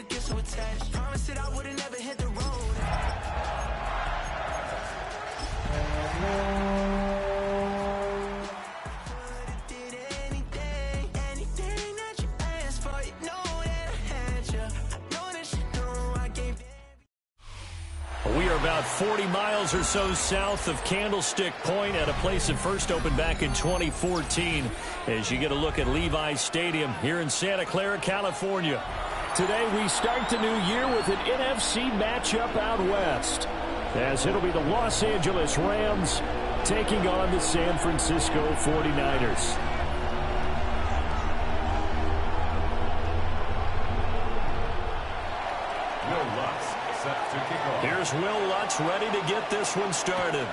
would get so attached. Promised that I would've never hit the road. We are about 40 miles or so south of Candlestick Point at a place that first opened back in 2014 as you get a look at Levi's Stadium here in Santa Clara, California. Today we start the new year with an NFC matchup out west, as it'll be the Los Angeles Rams taking on the San Francisco 49ers. Here's Will Lutz ready to get this one started.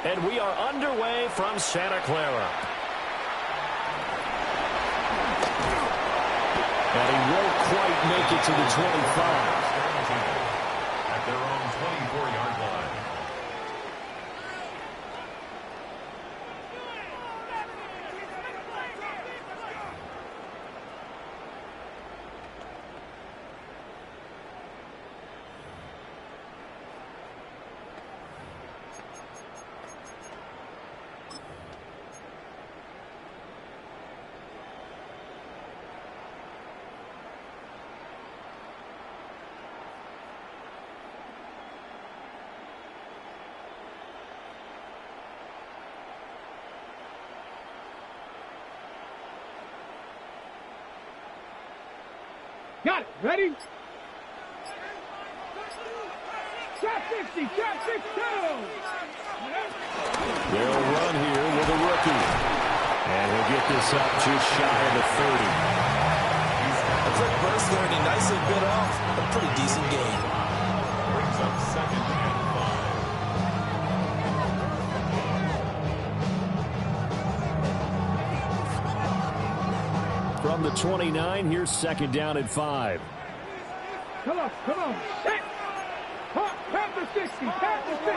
And we are underway from Santa Clara. And he won't quite make it to the 25. At their own 24-yard line. Got it. Ready? Shot 60, shot 62. They'll run here with a rookie. And he'll get this up just shy of the 30. A quick burst there, and he nicely bit off a pretty decent gain. Brings up 2nd and 5. From the 29, here's 2nd down at 5. Come on, come on. Set. Pat the 60, pat the 60.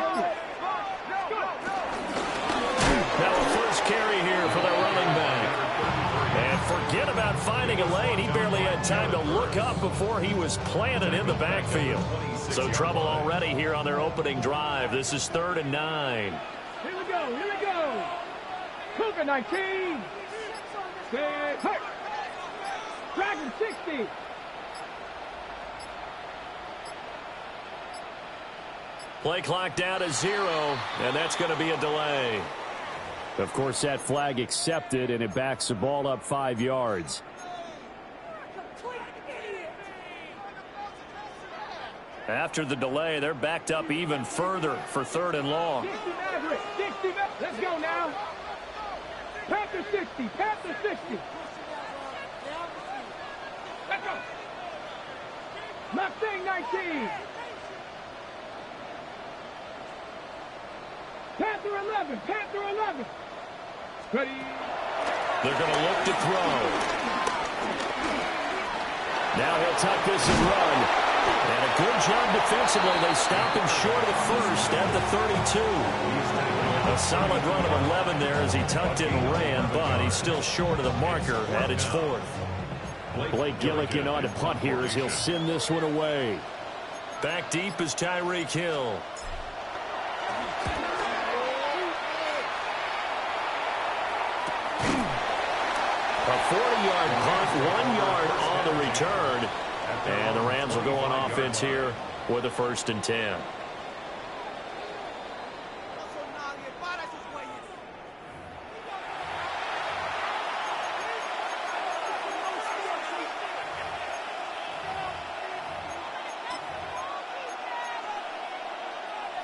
Now a first carry here for the running back. And forget about finding a lane. He barely had time to look up before he was planted in the backfield. So trouble already here on their opening drive. This is 3rd and 9. Here we go, here we go. Cougar 19. Set. Dragon 60. Play clock down to 0, and that's going to be a delay. Of course, that flag accepted, and it backs the ball up 5 yards. After the delay, they're backed up even further for 3rd and long. 60 Maverick, 60 Maverick. Let's go now. Panther 60, Panther 60. Let's go. Mustang 19. Panther 11, Panther 11. Ready. They're going to look to throw. Now he'll tuck this and run. And a good job defensively. They stop him short of the first at the 32. A solid run of 11 there as he tucked it and ran, but he's still short of the marker at its 4th. Blake Gillikin on to punt here as he'll send this one away. Back deep is Tyreek Hill. A 40-yard punt, 1 yard on the return. And the Rams will go on offense here with a 1st and 10.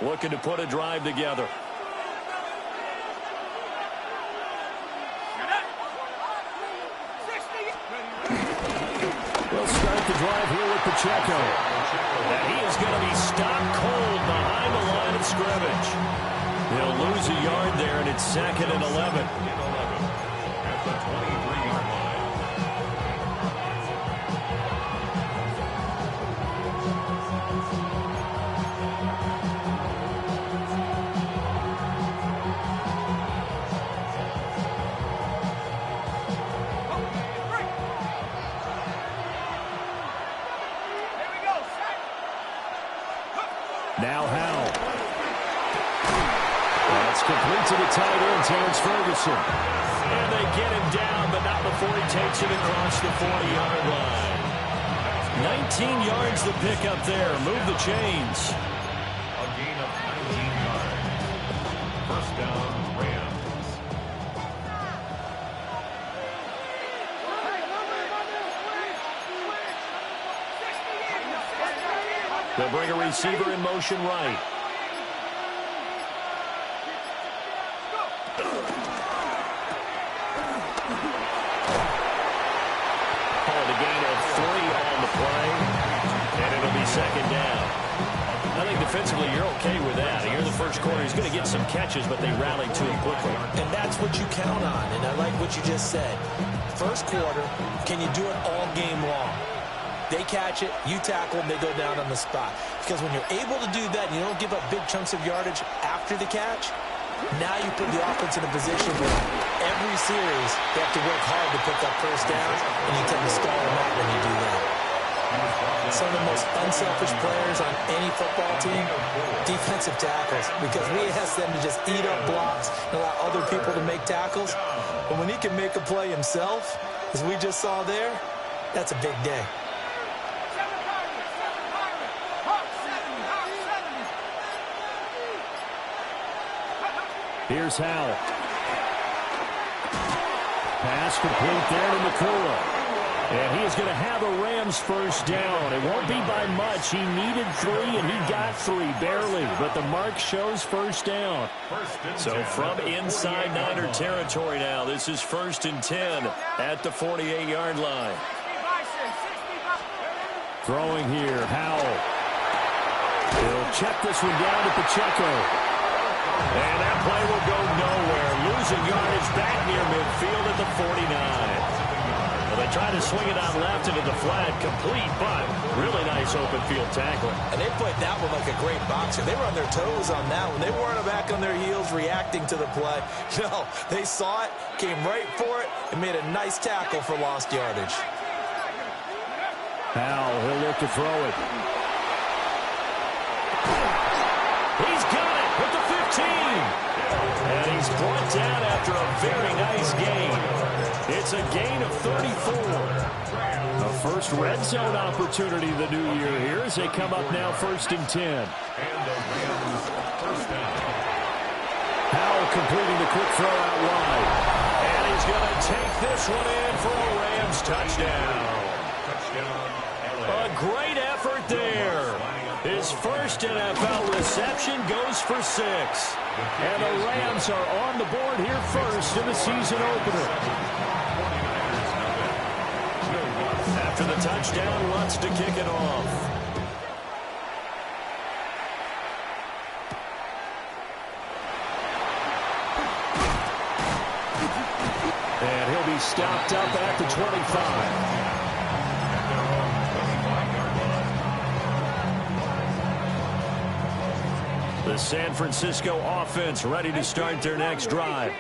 Looking to put a drive together. We'll start the drive here with Pacheco. And he is going to be stopped cold behind the line of scrimmage. He'll lose a yard there, and it's 2nd and 11. At the 23-yard line. Now Howell. That's complete to the tight end, Terrence Ferguson. And they get him down, but not before he takes it across the 40-yard line. 19 yards to pick up there. Move the chains. A gain of 19 yards. First down, Rams. They'll bring a receiver in motion right. Called a gain of 3 on the play, and it'll be second down. I think defensively you're okay with that. Here in the first quarter, he's going to get some catches, but they rallied to him quickly. And that's what you count on, and I like what you just said. First quarter, can you do it all game long? They catch it, you tackle, and they go down on the spot. Because when you're able to do that, you don't give up big chunks of yardage after the catch, now you put the offense in a position where every series they have to work hard to pick up first downs, and you tend to stall them out when you do that. Some of the most unselfish players on any football team, defensive tackles, because we ask them to just eat up blocks and allow other people to make tackles. But when he can make a play himself, as we just saw there, that's a big day. Here's Howell. Pass complete there to McCullough. And he is going to have a Rams first down. It won't be by much. He needed 3, and he got 3, barely. But the mark shows first down. So from inside Niner territory now, this is 1st and 10 at the 48-yard line. Throwing here, Howell. He'll check this one down to Pacheco. And that play will go nowhere. Losing yardage back near midfield at the 49. Well, they try to swing it out left into the flat, complete, but really nice open field tackle. And they played that one like a great boxer. They were on their toes on that one. They weren't back on their heels reacting to the play. No, they saw it, came right for it, and made a nice tackle for lost yardage. Howell, he'll look to throw it. He's got it with the 15. And he's brought down after a very nice gain. It's a gain of 34. The first red zone opportunity the new year here as they come up now 1st and 10. And the Rams first down. Howell completing the quick throw out wide. And he's going to take this one in for a Rams touchdown. A great effort there. His first NFL reception goes for 6. And the Rams are on the board here first in the season opener. After the touchdown, wants to kick it off. And he'll be stopped up at the 25. The San Francisco offense ready to start their next drive.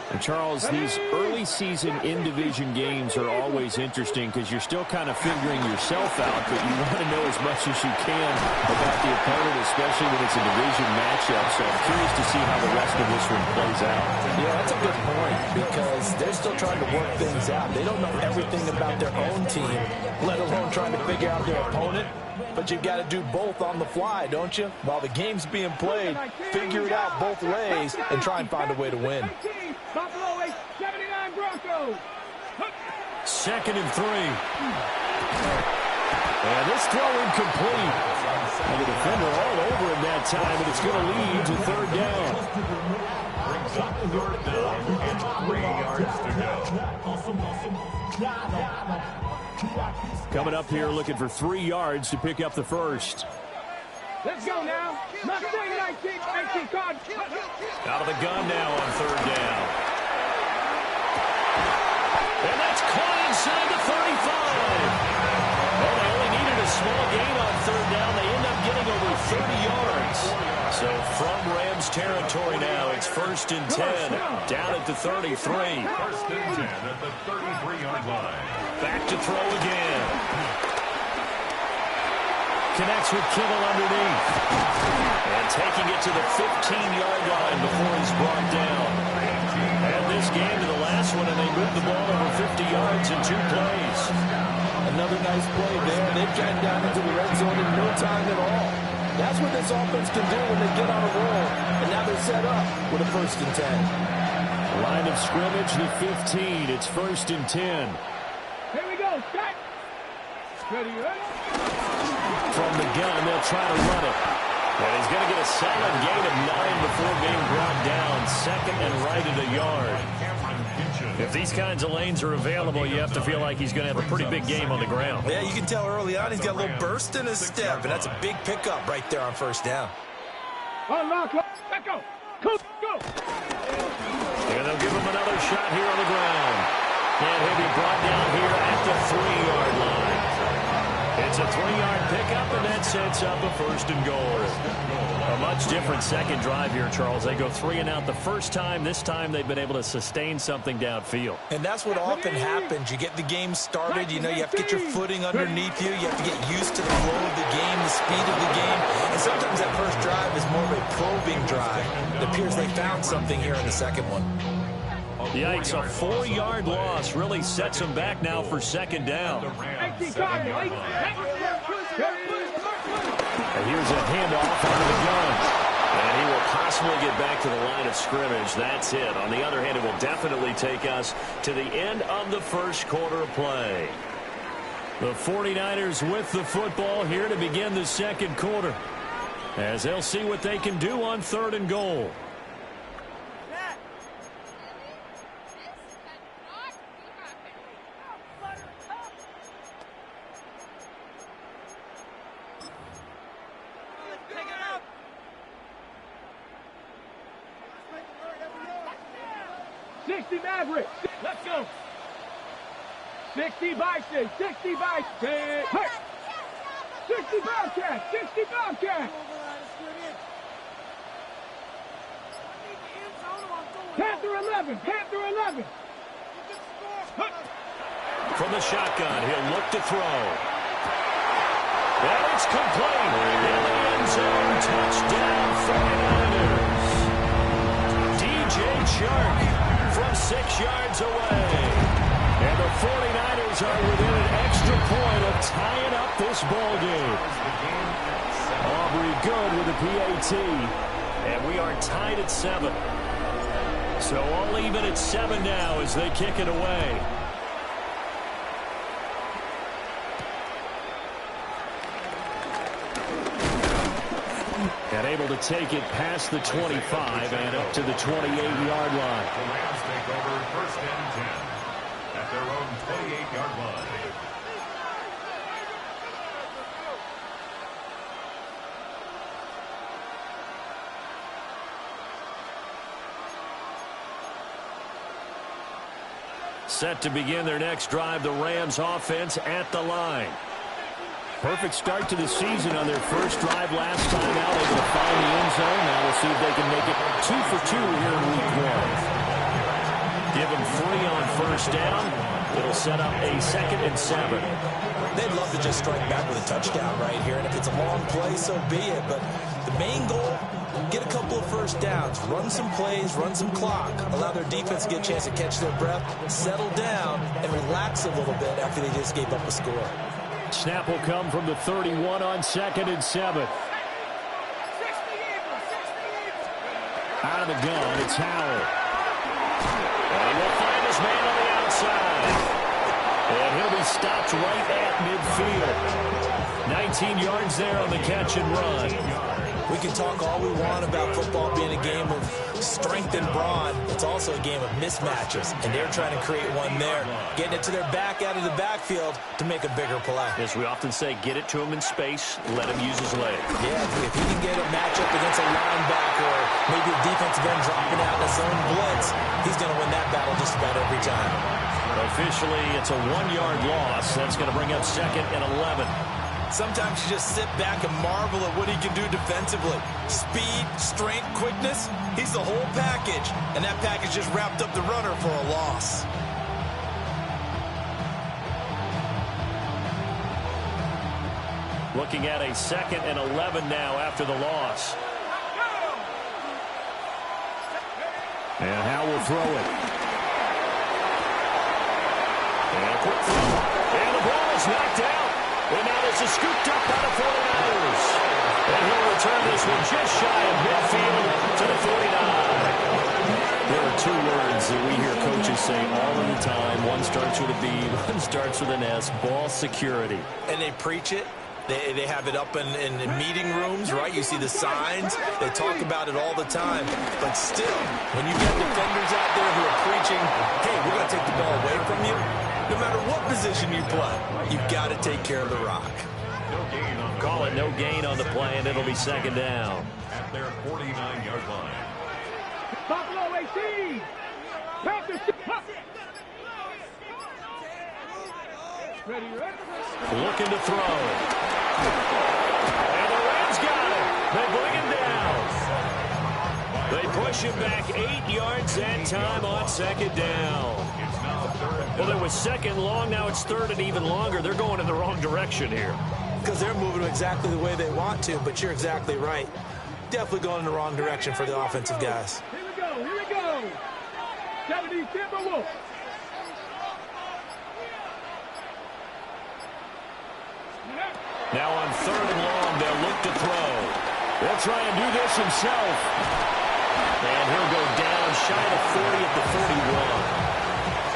And Charles, these early season in-division games are always interesting because you're still kind of figuring yourself out, but you want to know as much as you can about the opponent, especially when it's a division matchup. So I'm curious to see how the rest of this one plays out. Yeah, that's a good point because they're still trying to work things out. They don't know everything about their own team, let alone trying to figure out their opponent. But you've got to do both on the fly, don't you? While the game's being played, figure it out both ways and try and find a way to win. Buffalo 79 Broncos. 2nd and 3. And this throw incomplete. And the defender all over him that time, and it's going to lead to 3rd down. Brings up 3rd down and 3 yards to go. Coming up here looking for 3 yards to pick up the first. Let's go now. Mustang 19 card. Out of the gun now on 3rd down. And that's caught inside the 35. Well, they only needed a small gain on 3rd down. They end up getting over 30 yards. So from Rams territory now, it's 1st and 10. Down at the 33. 1st and 10 at the 33-yard line. Back to throw again. Connects with Kittle underneath. And taking it to the 15-yard line before he's brought down. And this game to the last one, and they moved the ball over 50 yards in 2 plays. Another nice play there. They've gotten down into the red zone in no time at all. That's what this offense can do when they get on a roll. And now they're set up with a 1st and 10. Line of scrimmage, the 15. It's 1st and 10. Here we go. Start. Ready, ready. From the gun, they'll try to run it. And he's going to get a solid gain of 9 before being brought down. 2nd and right at a yard. If these kinds of lanes are available, you have to feel like he's going to have a pretty big game on the ground. Yeah, you can tell early on he's got a little burst in his step, and that's a big pickup right there on 1st down. Unlock. Let go. Go. And they'll give him another shot here on the ground. And he'll be brought down here at the 3-yard line. It's a 3-yard pickup, and that sets up a 1st and goal. A much different second drive here, Charles. They go 3 and out the first time. This time they've been able to sustain something downfield. And that's what often happens. You get the game started. You know, you have to get your footing underneath you. You have to get used to the flow of the game, the speed of the game. And sometimes that first drive is more of a probing drive. It appears they found something here in the second one. Yikes, a 4-yard loss really sets them back now for 2nd down. And here's a handoff out of the gun. And he will possibly get back to the line of scrimmage. That's it. On the other hand, it will definitely take us to the end of the 1st quarter play. The 49ers with the football here to begin the 2nd quarter, as they'll see what they can do on 3rd and goal. 60 Maverick. Let's go. 60 Bison. 60 Bison. Hey. 60 Bobcat. 60 Bobcat. Panther 11. Panther 11. From the shotgun, he'll look to throw. And it's complete. In the end zone, touchdown 49ers. DJ Chark from 6 yards away. And the 49ers are within an extra point of tying up this ball game. Aubrey good with the PAT. And we are tied at 7. So all even at 7 now as they kick it away. And able to take it past the 25 and up to the 28-yard line. The Rams take over 1st and 10 at their own 28-yard line. Set to begin their next drive, the Rams offense at the line. Perfect start to the season on their first drive last time out, able to find the end zone. Now we'll see if they can make it 2 for 2 here in week 1. Give them 3 on 1st down. It'll set up a 2nd and 7. They'd love to just strike back with a touchdown right here, and if it's a long play, so be it. But the main goal, get a couple of 1st downs, run some plays, run some clock, allow their defense to get a chance to catch their breath, settle down, and relax a little bit after they just gave up a score. Snap will come from the 31 on 2nd and 7. Out of the gun, it's Howell. And he will find his man on the outside. And he'll be stopped right at midfield. 19 yards there on the catch and run. We can talk all we want about football being a game of strength and brawn. It's also a game of mismatches, and they're trying to create one there, getting it to their back out of the backfield to make a bigger play. As we often say, get it to him in space, let him use his legs. Yeah, if he can get a matchup against a linebacker or maybe a defensive end dropping out in a zone blitz, he's going to win that battle just about every time. Officially, it's a 1-yard loss. That's going to bring up 2nd and 11. Sometimes you just sit back and marvel at what he can do defensively. Speed, strength, quickness, he's the whole package. And that package just wrapped up the runner for a loss. Looking at a 2nd and 11 now after the loss. And Howe will throw it. And a quick throw. And the ball is knocked out. And now this is scooped up by the 49ers. And he'll return this one just shy of midfield to the 49. There are 2 words that we hear coaches say all of the time. One starts with a B, one starts with an S. Ball security. And they preach it. They have it up in meeting rooms, right? You see the signs. They talk about it all the time. But still, when you get defenders out there who are preaching, hey, we're going to take the ball away from you, no matter what position you play, you've got to take care of the rock. Call it no gain on the play, and it'll be 2nd down. At their 49-yard line. Buffalo 18. Panthers. Ready. Looking to throw. And the Rams got it. They bring him down. They push him back 8 yards that time on 2nd down. Well, it was 2nd long. Now it's 3rd and even longer. They're going in the wrong direction here. Because they're moving exactly the way they want to, but you're exactly right. Definitely going in the wrong direction for the offensive guys. Here we go. 70 Timberwolves. Now on 3rd and long, they'll look to throw. They'll try and do this himself. And he'll go down shy of 40 at the 41.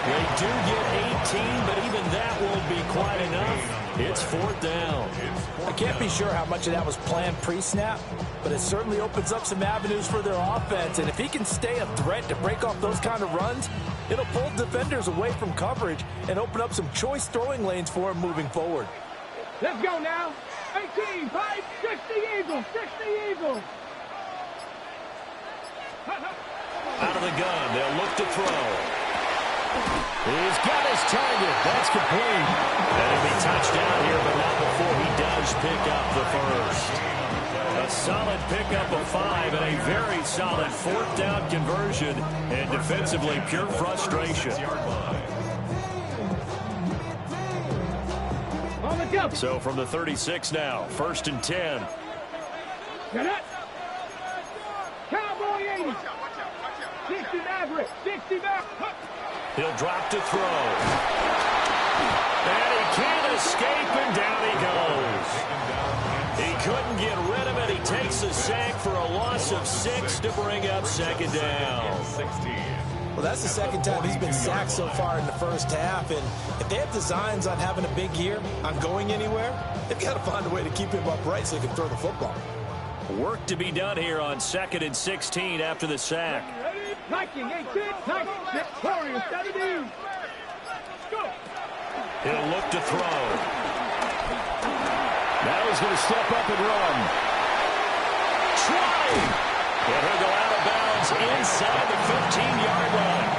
They do get 18, but even that won't be quite enough. It's 4th down. I can't be sure how much of that was planned pre-snap, but it certainly opens up some avenues for their offense. And if he can stay a threat to break off those kind of runs, it'll pull defenders away from coverage and open up some choice throwing lanes for him moving forward. Let's go now. 18, 5, 60 Eagles, 60 Eagles. Out of the gun, they'll look to throw. He's got his target. That's complete. That'll be touchdown here, but not before he does pick up the first. A solid pickup of 5 and a very solid 4th down conversion. And defensively, pure frustration. So from the 36 now, 1st and 10. Get it. Cowboy 80. 60 Maverick. 60 Maverick. He'll drop to throw. And he can't escape, and down he goes. He couldn't get rid of it. He takes a sack for a loss of 6 to bring up 2nd down. Well, that's the 2nd time he's been sacked so far in the first half. And if they have designs on having a big year, on going anywhere, they've got to find a way to keep him upright so he can throw the football. Work to be done here on 2nd and 16 after the sack. Viking 18, Viking Victoria 17. Go. He'll look to throw. Now he's going to step up and run. Trying. And he'll go out of bounds inside the 15-yard line.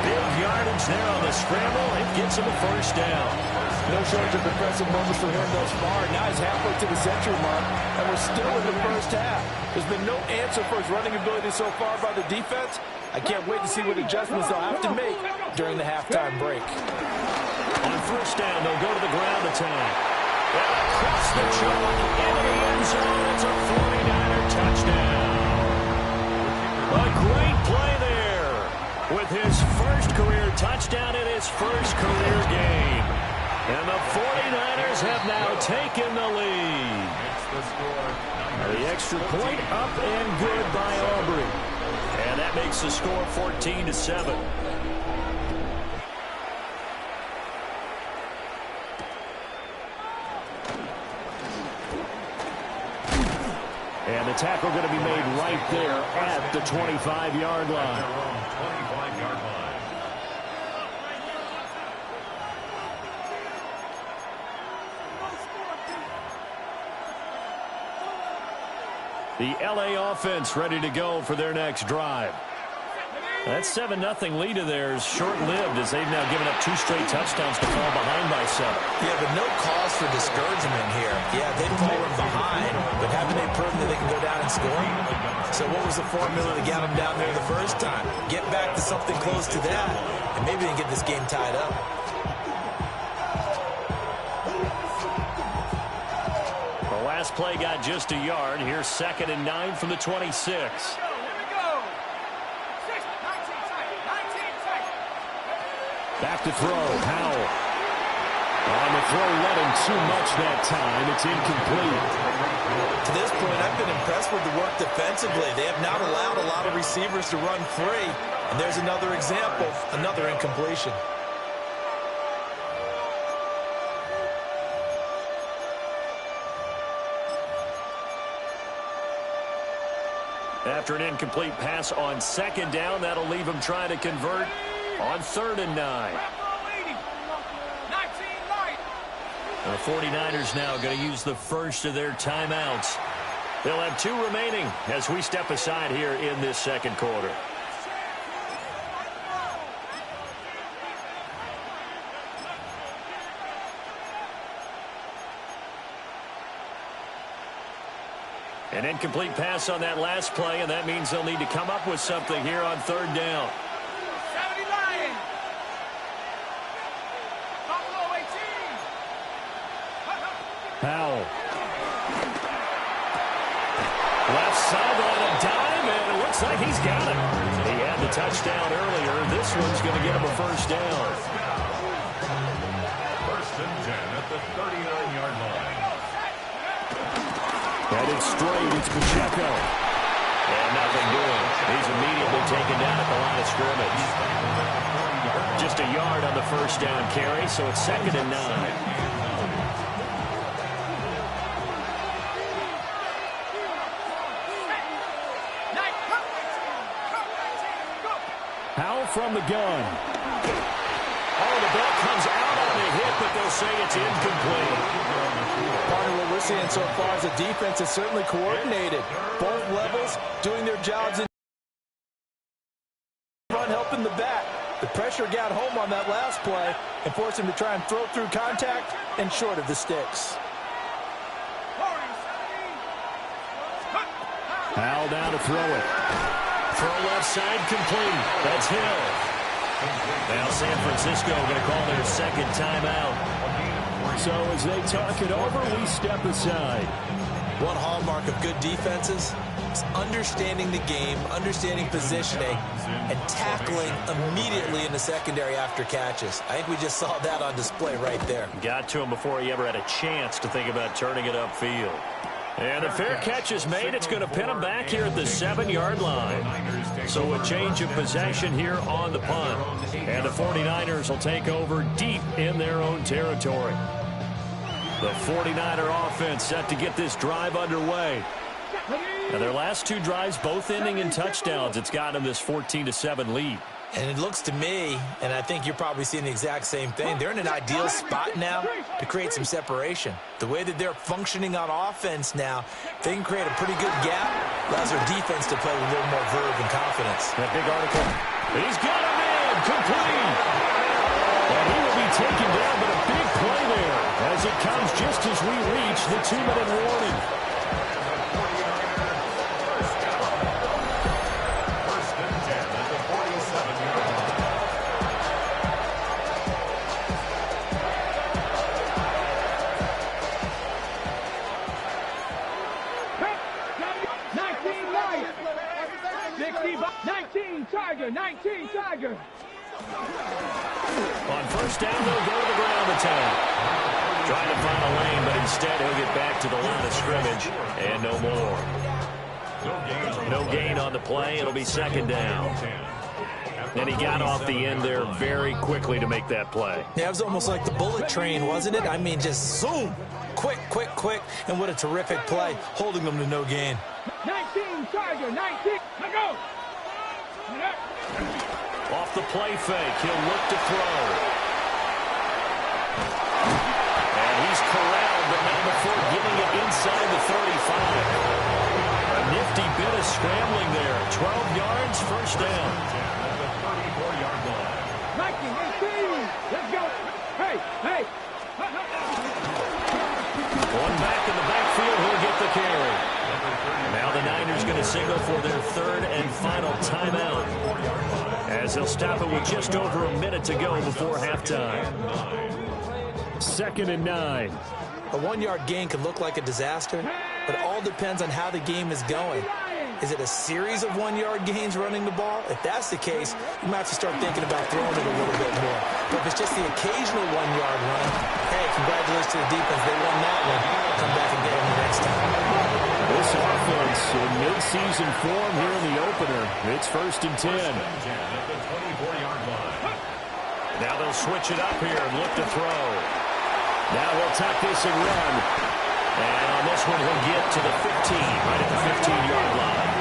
Big yardage there on the scramble. It gets him a 1st down. No shortage of impressive moments for him thus far. Now he's halfway to the century mark, and we're still in the first half. There's been no answer for his running ability so far by the defense. I can't wait to see what adjustments they'll have to make during the halftime break. On 1st down, they'll go to the ground attack. And across the chalk into the end zone. It's a 49er touchdown. A great play there with his first career touchdown in his first career game. And the 49ers have now taken the lead. The extra point up and good by Aubrey. And that makes the score 14-7. And the tackle going to be made right there at the 25-yard line. 25-yard line. The LA offense ready to go for their next drive. That 7-0 lead of theirs short-lived as they've now given up 2 straight touchdowns to fall behind by 7. Yeah, but no cause for discouragement here. Yeah, they've fallen behind, but haven't they proven that they can go down and score? So what was the formula to get them down there the first time? Get back to something close to that, and maybe they can get this game tied up. last play got just a yard. Here's 2nd and 9 from the 26. Back to throw. Howell. On the throw, letting too much that time. It's incomplete. To this point, I've been impressed with the work defensively. They have not allowed a lot of receivers to run free. And there's another example, another incompletion. After an incomplete pass on 2nd down, that'll leave him trying to convert on 3rd and 9. The 49ers now going to use the first of their timeouts. They'll have 2 remaining as we step aside here in this 2nd quarter. An incomplete pass on that last play, and that means they'll need to come up with something here on 3rd down. Howell. Left sideline, a dime, and it looks like he's got it. He had the touchdown earlier. This one's going to get him a 1st down. 1st and 10 at the 39-yard line. Headed straight, it's Pacheco. And nothing doing. He's immediately taken down at the line of scrimmage. Just a yard on the 1st down carry, so it's 2nd and 9. Howell from the gun. Oh, the ball comes out on a hit, but they'll say it's incomplete. Part of what we're seeing so far is the defense is certainly coordinated. Both levels doing their jobs in front, helping the back. The pressure got home on that last play and forced him to try and throw through contact and short of the sticks. Howell down to throw it. Throw left side complete. That's Hill. Now San Francisco going to call their 2nd timeout. So as they talk it over, we step aside. One hallmark of good defenses is understanding the game, understanding positioning, and tackling immediately in the secondary after catches. I think we just saw that on display right there. Got to him before he ever had a chance to think about turning it upfield. And a fair catch is made. It's going to pin him back here at the 7-yard line. So a change of possession here on the punt. And the 49ers will take over deep in their own territory. The 49er offense set to get this drive underway. Now their last 2 drives both ending in touchdowns. It's got them this 14-7 lead. And it looks to me, and I think you're probably seeing the exact same thing, they're in an ideal spot now to create some separation. The way that they're functioning on offense now, they can create a pretty good gap, allows their defense to play with a little more verve and confidence. That big article. He's got a man, complete. And he will be taken down, but a big play there as it comes just as we reach the 2-minute warning. Tiger, 19 Tiger. On 1st down, they'll go to the ground attack. Trying to find a lane, but instead he'll get back to the line of scrimmage. And no more. No gain on the play. It'll be 2nd down. And he got off the end there very quickly to make that play. Yeah, it was almost like the bullet train, wasn't it? I mean, just zoom. Quick, quick, quick. And what a terrific play, holding them to no gain. 19 Tiger, 19. Let go. Off the play fake, he'll look to throw. And he's corralled, but not before getting it inside the 35. A nifty bit of scrambling there. 12 yards, 1st down. At the 34-yard line. 19, 18. Let's go. Hey, hey. One back in the backfield, he'll get the carry. Now the Niners going to signal for their 3rd and final timeout, as they'll stop it with just over a minute to go before halftime. 2nd and 9. A 1-yard gain could look like a disaster, but it all depends on how the game is going. Is it a series of 1-yard gains running the ball? If that's the case, you might have to start thinking about throwing it a little bit more. But if it's just the occasional 1-yard run, hey, congratulations to the defense. They won that one. Come back and get them the next time. This offense in mid-season form here in the opener. It's 1st and 10. At the 24-yard line. Now they'll switch it up here and look to throw. Now he'll tuck this and run. And on this one, he'll get to the 15, right at the 15-yard line.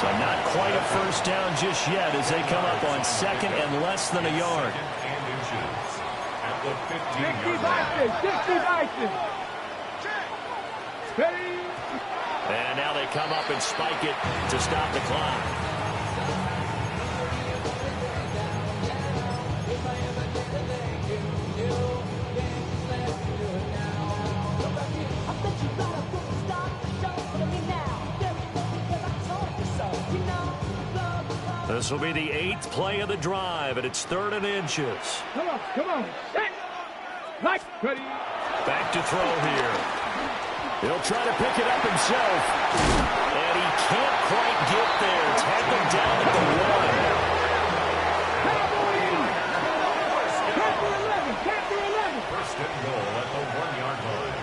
So not quite a first down just yet as they come up on 2nd and less than a yard. And inches at the 15-yard 60 line. Ready? And now they come up and spike it to stop the clock. This will be the 8th play of the drive, and it's 3rd and inches. Come on. Set. Like. Ready? Back to throw here. He'll try to pick it up himself. And he can't quite get there. Tackled down at the 1. Count to 11. First and goal at the 1-yard line.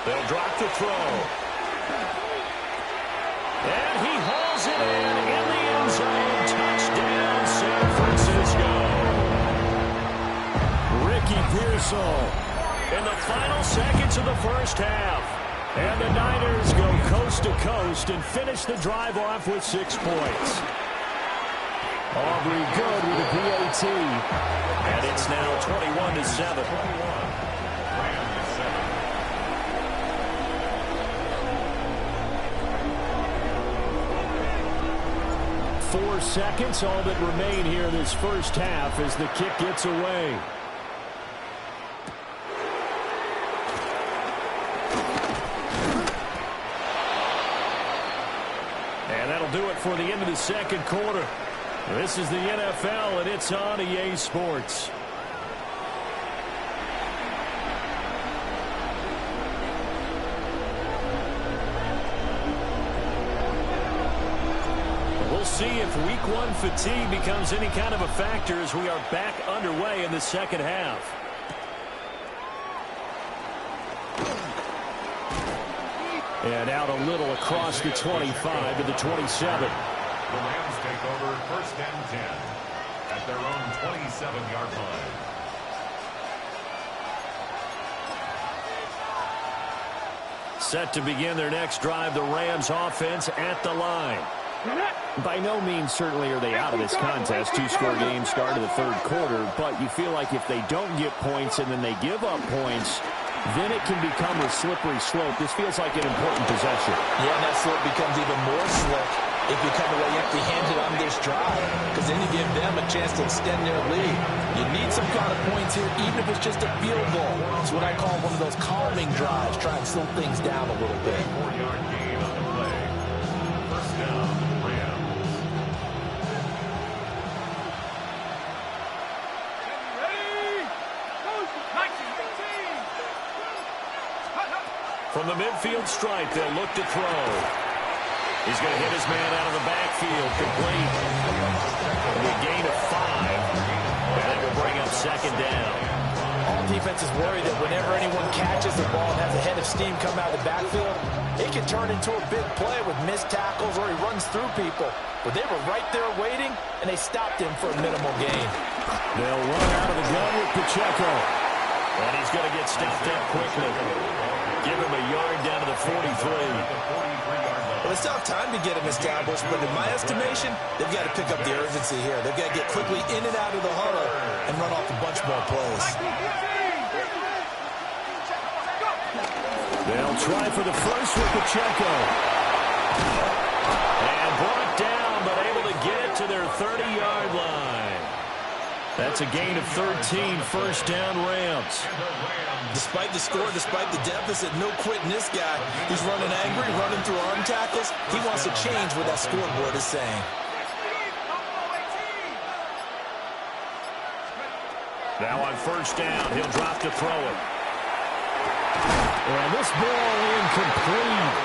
They'll drop to throw. And he hauls it in the end zone. Touchdown, San Francisco. Ricky Pearsall. In the final seconds of the first half. And the Niners go coast to coast and finish the drive off with 6 points. Aubrey Good with a PAT. And it's now 21-7. 4 seconds, all that remain here in this first half as the kick gets away. And that'll do it for the end of the second quarter. This is the NFL, and it's on EA Sports. We'll see if Week 1 fatigue becomes any kind of a factor as we are back underway in the second half. And out a little across the 25 to the 27. The Rams take over 1st and 10 at their own 27-yard line. Set to begin their next drive, the Rams offense at the line. By no means certainly are they out of this contest. 2-score game start of the 3rd quarter, but you feel like if they don't get points and then they give up points, then it can become a slippery slope. This feels like an important possession. Yeah, and that slope becomes even more slick if you come away empty-handed on this drive, because then you give them a chance to extend their lead. You need some kind of points here, even if it's just a field goal. It's what I call one of those calming drives, try and slow things down a little bit. 4-yard gain on the play. First down, Rams. From the midfield stripe, they'll look to throw. He's going to hit his man out of the backfield, complete. A gain of 5, and that will bring up 2nd down. All defenses worry that whenever anyone catches the ball and has a head of steam come out of the backfield, it can turn into a big play with missed tackles or he runs through people. But they were right there waiting, and they stopped him for a minimal gain. They'll run out of the gun with Pacheco. And he's going to get stepped up quickly. Give him a yard down to the 43. Well, it's not time to get him established, but in my estimation, they've got to pick up the urgency here. They've got to get quickly in and out of the huddle and run off a bunch more plays. They'll try for the first with Pacheco. And brought down, but able to get it to their 30-yard line. That's a gain of 13, first down Rams. Despite the score, despite the deficit, no quitting this guy. He's running angry, running through arm tackles. He wants to change what that scoreboard is saying. Now on first down, he'll drop to throw it. And this ball incomplete.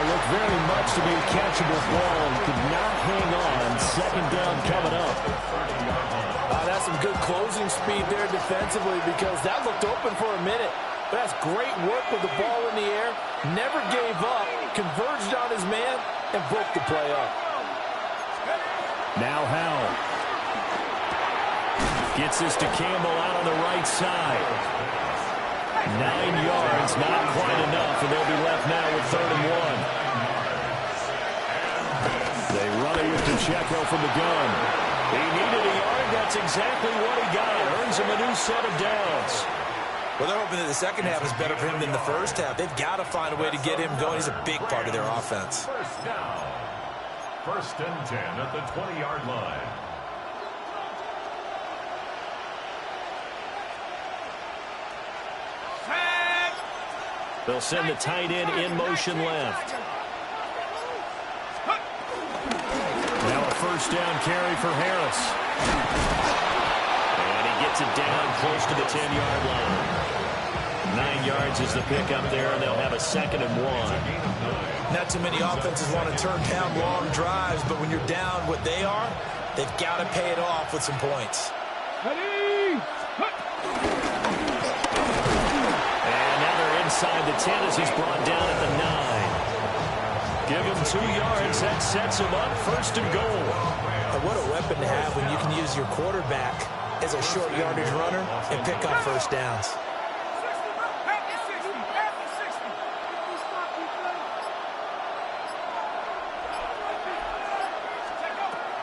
Looked very much to be a catchable ball. Could not hang on. Second down coming up. That's some good closing speed there defensively because that looked open for a minute. But that's great work with the ball in the air. Never gave up. Converged on his man and broke the play up. Now Howell. Gets this to Campbell out on the right side. 9 yards, not quite enough, and they'll be left now with 3rd and 1. They run it with Pacheco from the gun. He needed a yard. That's exactly what he got. Earns him a new set of downs. Well, they're hoping that the second half is better for him than the first half. They've got to find a way to get him going. He's a big part of their offense. First down. 1st and 10 at the 20-yard line. They'll send the tight end in motion left. Now a 1st down carry for Harris. And he gets it down close to the 10-yard line. 9 yards is the pickup there, and they'll have a 2nd and 1. Not too many offenses want to turn down long drives, but when you're down what they are, they've got to pay it off with some points. Inside the 10 as he's brought down at the 9. Give him 2 yards. That sets him up 1st and goal. And what a weapon to have when you can use your quarterback as a short yardage runner and pick up 1st downs.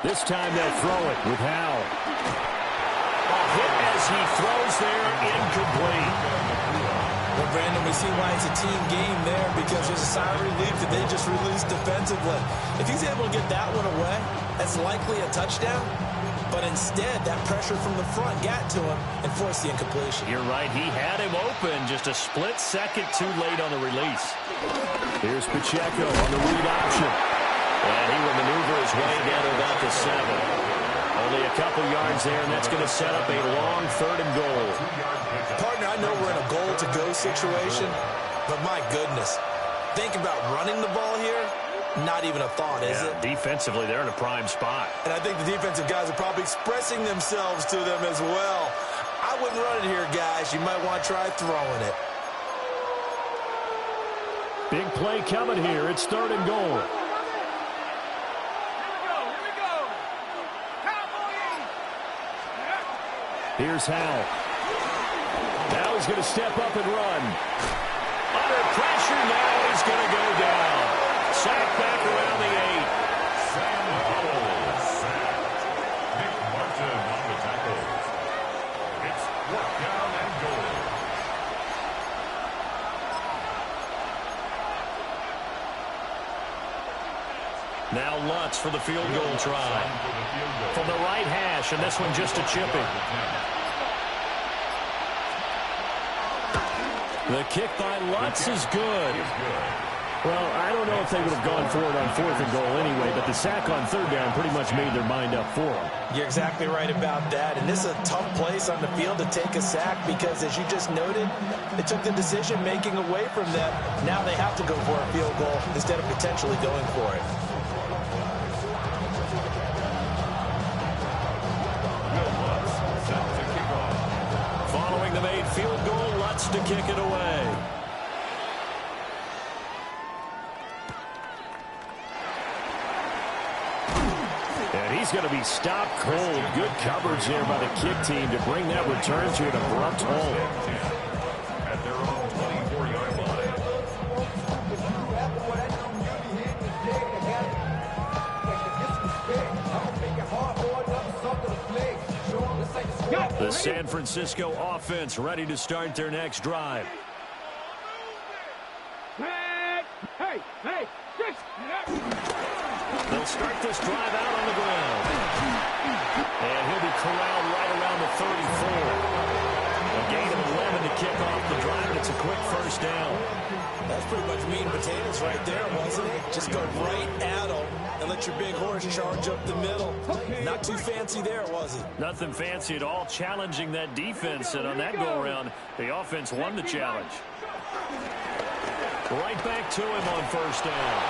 This time they'll throw it with Howell. A hit as he throws there, incomplete. Well, Brandon, we see why it's a team game there because there's a sigh of relief that they just released defensively. If he's able to get that one away, that's likely a touchdown. But instead, that pressure from the front got to him and forced the incompletion. You're right. He had him open. Just a split second too late on the release. Here's Pacheco on the read option. And he will maneuver his way down to about the 7. Only a couple yards there, and that's going to set up a long 3rd and goal. Partner, I know we're in a goal-to-go situation, but my goodness, think about running the ball here. Not even a thought, is it? Defensively, they're in a prime spot. And I think the defensive guys are probably expressing themselves to them as well. I wouldn't run it here, guys. You might want to try throwing it. Big play coming here. It's 3rd and goal. Here's Howell. Now he's going to step up and run. Under pressure now, he's going to go down. Sacked back around the 8. Sam Howell sacked. Nick Martin on the tackle. It's 4th down and goal. Now Lutz for the field goal try. From the right hash, and this one just a chipping. The kick by Lutz is good. Well, I don't know if they would have gone for it on 4th and goal anyway, but the sack on 3rd down pretty much made their mind up for them. You're exactly right about that, and this is a tough place on the field to take a sack because, as you just noted, they took the decision-making away from them. Now they have to go for a field goal instead of potentially going for it. Following the made field goal, Lutz to kick it away. And he's going to be stopped cold. Good coverage there by the kick team to bring that return to an abrupt halt. At their own 24-yard line. The San Francisco offense ready to start their next drive. They'll start this drive out on the ground. And he'll be corralled right around the 34. A gain of 11 to kick off the drive, and it's a quick 1st down. That's pretty much meat and potatoes right there, wasn't it? Just go right at them and let your big horse charge up the middle. Not too fancy there, was it? Nothing fancy at all, challenging that defense, and on that go-around, the offense won the challenge. Right back to him on first down.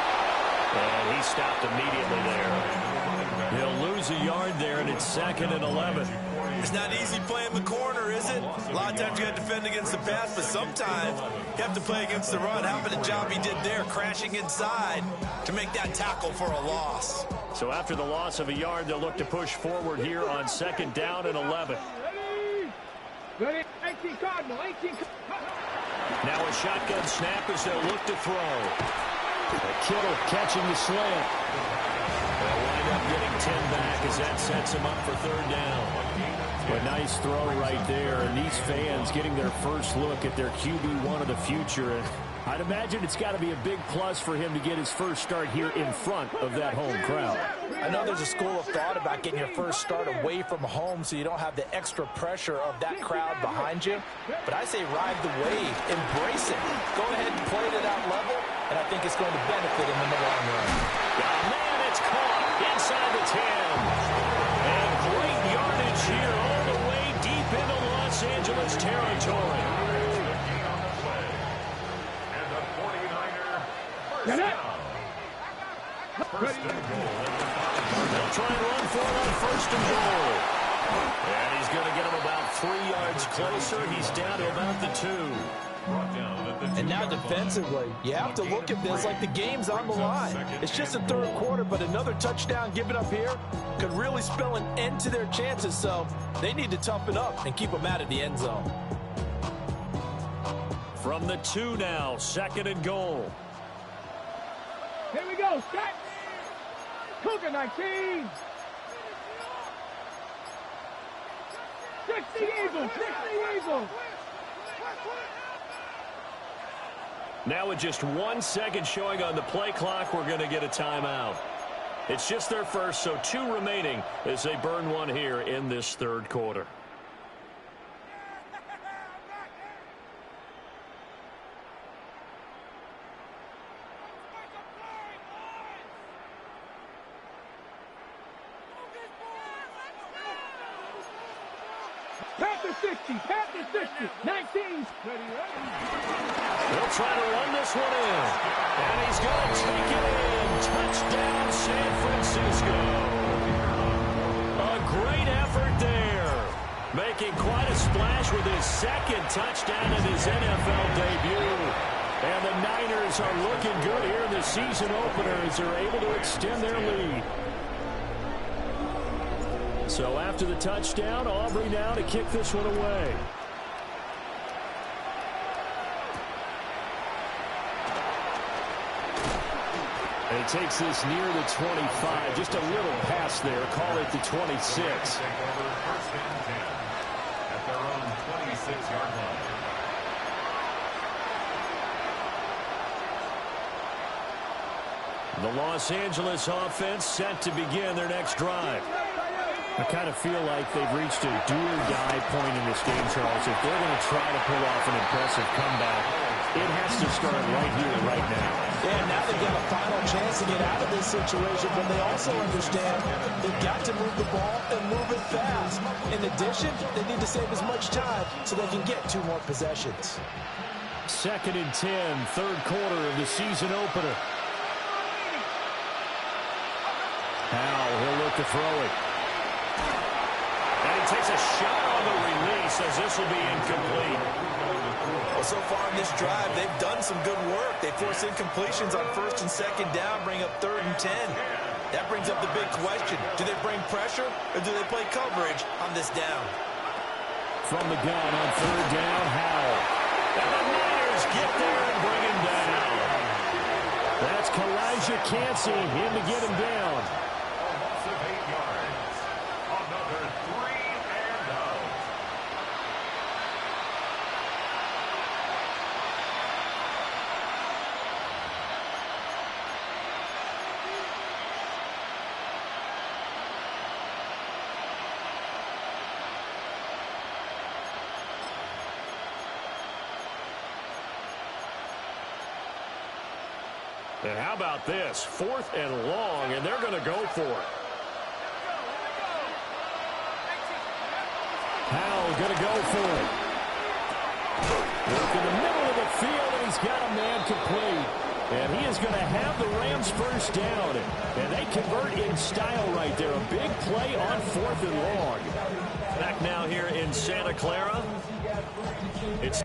And he stopped immediately there. He'll lose a yard there, and it's 2nd and 11. It's not easy playing the corner, is it? A lot of times you got to defend against the pass, but sometimes you have to play against the run. How about the job he did there, crashing inside to make that tackle for a loss? So after the loss of a yard, they'll look to push forward here on 2nd down and 11. Ready? 18 Cardinal, 18. Now a shotgun snap as they'll look to throw. Kittle catching the slant. They'll wind up getting 10 back as that sets him up for 3rd down. A nice throw right there, and these fans getting their first look at their QB1 of the future. And I'd imagine it's got to be a big plus for him to get his first start here in front of that home crowd. I know there's a school of thought about getting your first start away from home so you don't have the extra pressure of that crowd behind you. But I say ride the wave, embrace it. Go ahead and play it at that level, and I think it's going to benefit him in the long run. Oh, man, it's caught inside the 10. And great yardage here all the way deep into Los Angeles territory. They'll try and run for it on 1st and goal. And he's going to get him about 3 yards closer. He's down to about the 2. And now defensively, you have to look at this like the game's on the line. It's just the 3rd quarter, but another touchdown given up here could really spell an end to their chances. So they need to toughen up and keep them out of the end zone. From the 2 now, 2nd and goal. Here we go, Scott. Cougar 19. 60 Eagles, 60 Eagles. Now with just 1 second showing on the play clock, we're going to get a timeout. It's just their first, so 2 remaining as they burn one here in this 3rd quarter. Panther 60, Panther 60, 19. They'll try to run this one in. And he's going to take it in. Touchdown, San Francisco. A great effort there. Making quite a splash with his 2nd touchdown in his NFL debut. And the Niners are looking good here in the season opener as they're able to extend their lead. So after the touchdown, Aubrey now to kick this one away. And he takes this near the 25. Just a little pass there. Call it the 26. Take over 1st and 10 at their own 26-yard line. The Los Angeles offense set to begin their next drive. I kind of feel like they've reached a do-or-die point in this game, Charles. If they're going to try to pull off an impressive comeback, it has to start right here, right now. Yeah, now they've got a final chance to get out of this situation, but they also understand they've got to move the ball and move it fast. In addition, they need to save as much time so they can get 2 more possessions. 2nd and 10, 3rd quarter of the season opener. Howell, he'll look to throw it. And he takes a shot on the release as this will be incomplete. Well, so far in this drive, they've done some good work. They force incompletions on 1st and 2nd down, bring up 3rd and 10. That brings up the big question. Do they bring pressure or do they play coverage on this down? From the gun on 3rd down, Howell. And the Niners get there and bring him down. That's Kalijah Cansey in to get him down. Of 8 yards. Another 3 and out. And how about this? 4th and long, and they're going to go for it. Howell going to go for it. Work in the middle of the field, and he's got a man complete. And he is going to have the Rams first down. And they convert in style right there. A big play on 4th and long. Back now here in Santa Clara. It's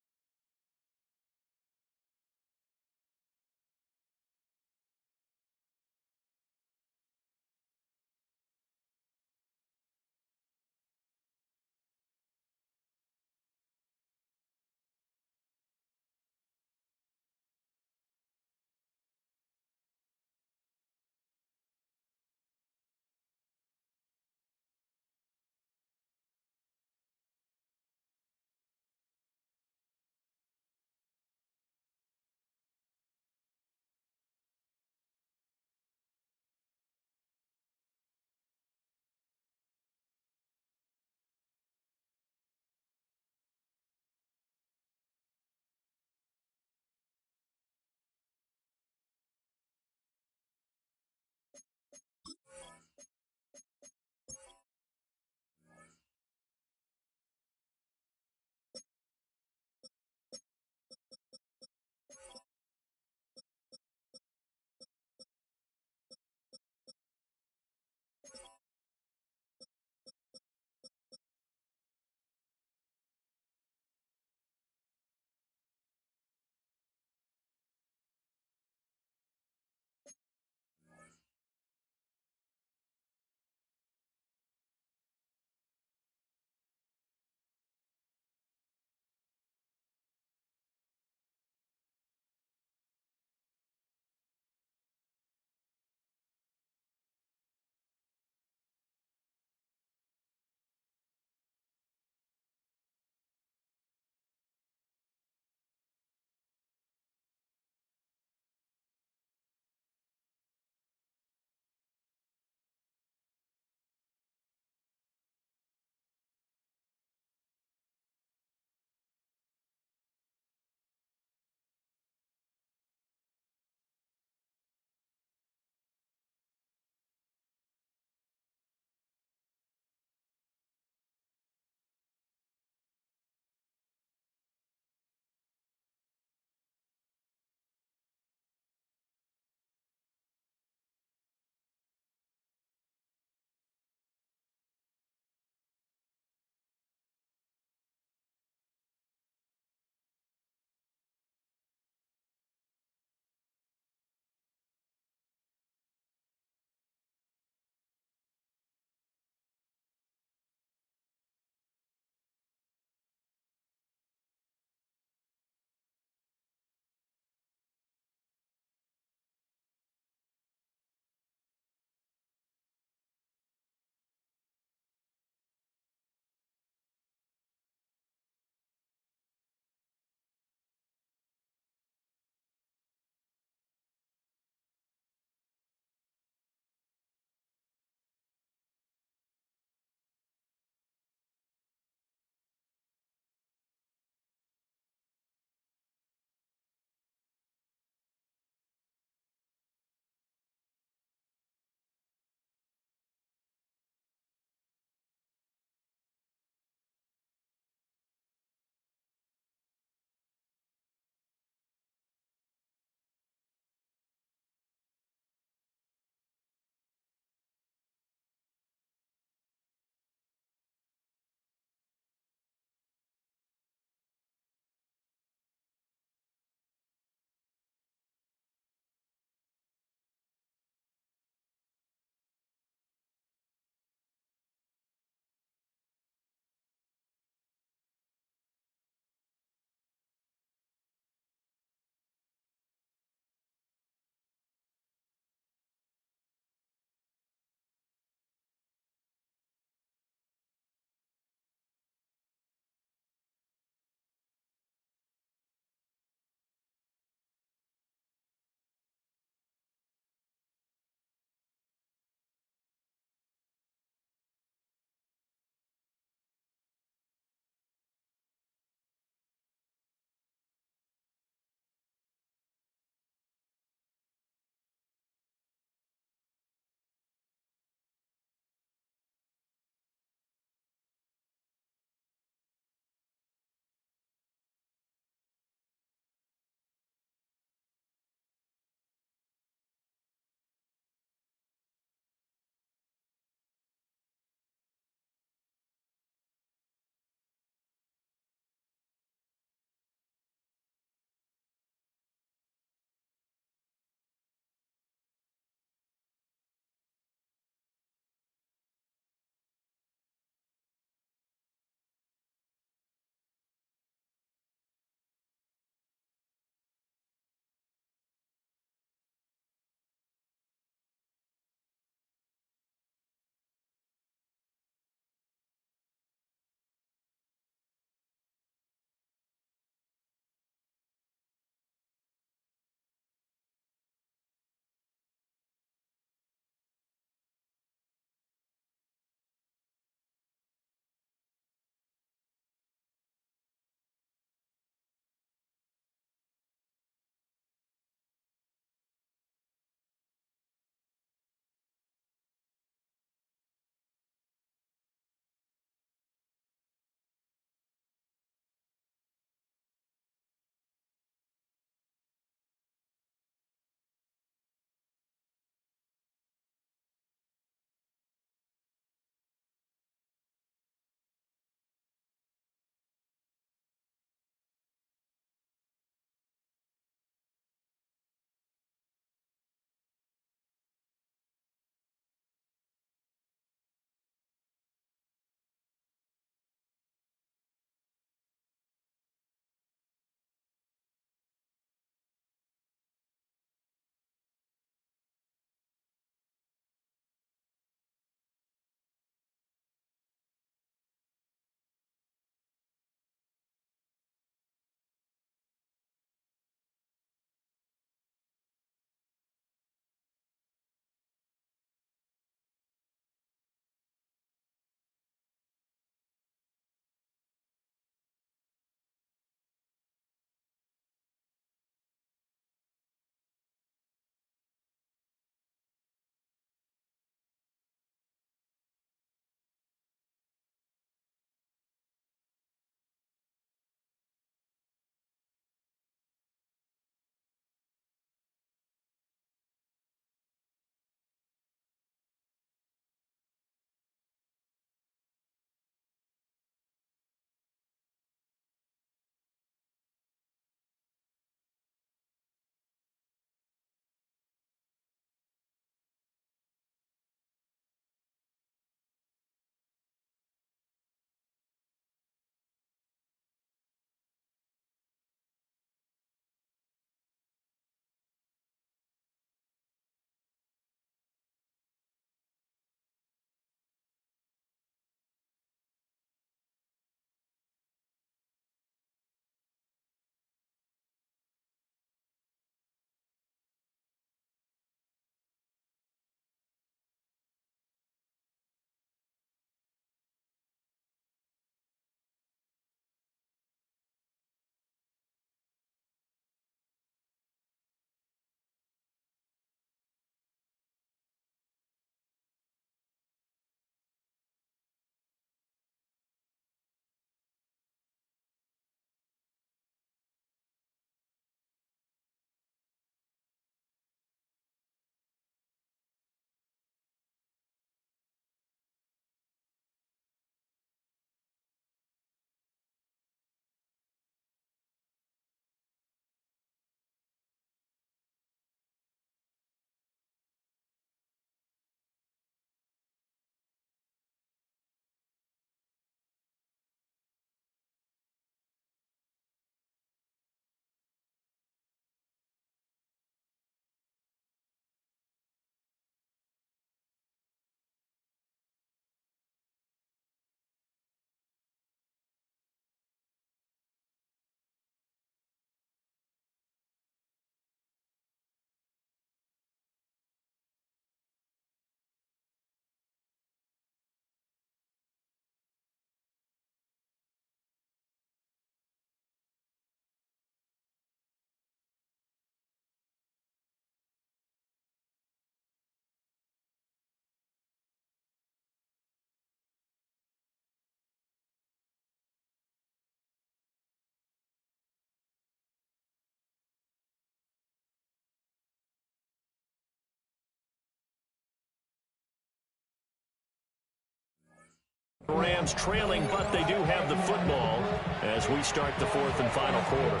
Rams trailing, but they do have the football as we start the fourth and final quarter.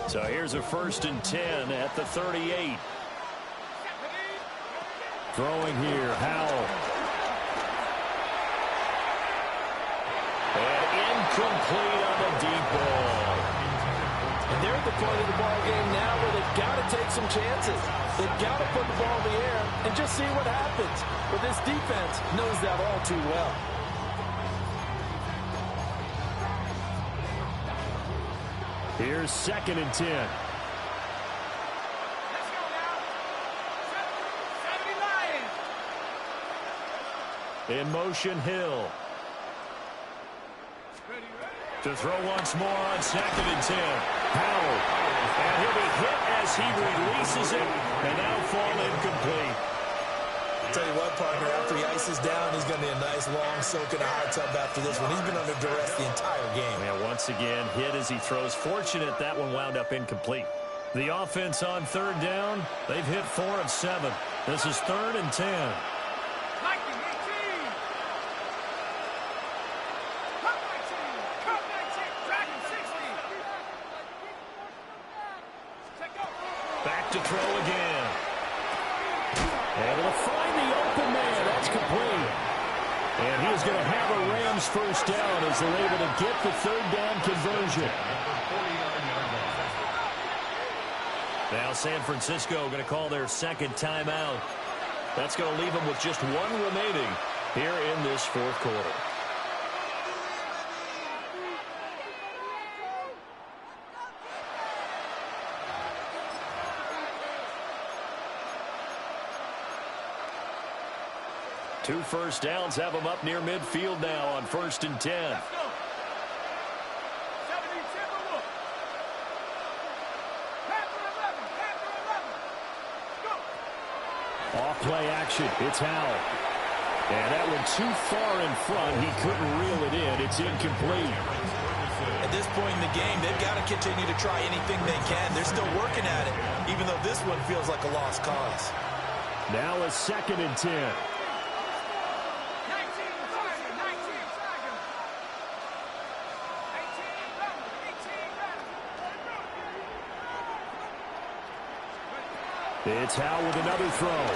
So here's a 1st and 10 at the 38. Throwing here, Howell. And incomplete on the deep ball. And they're at the point of the ball game now where they've got to take some chances. They've got to put the ball in the air and just see what happens. But this defense knows that all too well. Here's 2nd and 10. In motion, Hill. To throw once more on 2nd and 10. Howell. And he'll be hit as he releases it. And now fall incomplete. Tell you what, partner, after he ices down, he's going to be a nice long soak in a hot tub after this one. He's been under duress the entire game. And once again, hit as he throws. Fortunate that one wound up incomplete. The offense on 3rd down, they've hit 4 of 7. This is 3rd and 10. Back to throw again. Able to find the open man. That's complete. And he's going to have a Rams 1st down as they're able to get the 3rd down conversion. Now San Francisco going to call their 2nd timeout. That's going to leave them with just 1 remaining here in this 4th quarter. Two 1st downs have them up near midfield now on 1st and 10. Off play action. It's Howell. And that one too far in front. He couldn't reel it in. It's incomplete. At this point in the game, they've got to continue to try anything they can. They're still working at it, even though this one feels like a lost cause. Now a 2nd and 10. It's Howell with another throw.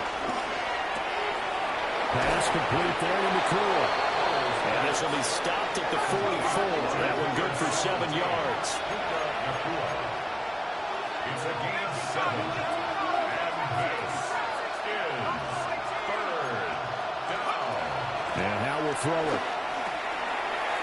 Pass complete there to McCool. And this will be stopped at the 44. That one good for 7 yards. It's a gain of 7. And this is 3rd down. And Howell will throw it.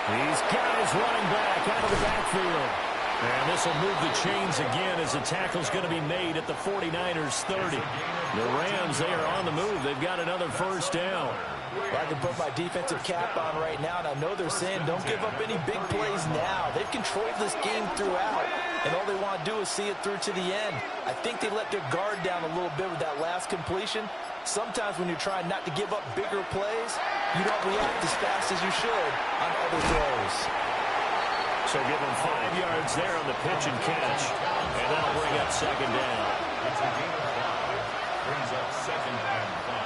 These guys running back out of the backfield. And this will move the chains again as the tackle's going to be made at the 49ers 30. The Rams, they are on the move. They've got another 1st down. Well, I can put my defensive cap on right now, and I know they're saying don't give up any big plays now. They've controlled this game throughout, and all they want to do is see it through to the end. I think they let their guard down a little bit with that last completion. Sometimes when you're trying not to give up bigger plays, you don't react as fast as you should on other throws. So give them 5 yards there on the pitch and catch. And that'll bring up 2nd down. It's a gain of 5. Brings up 2nd and 5.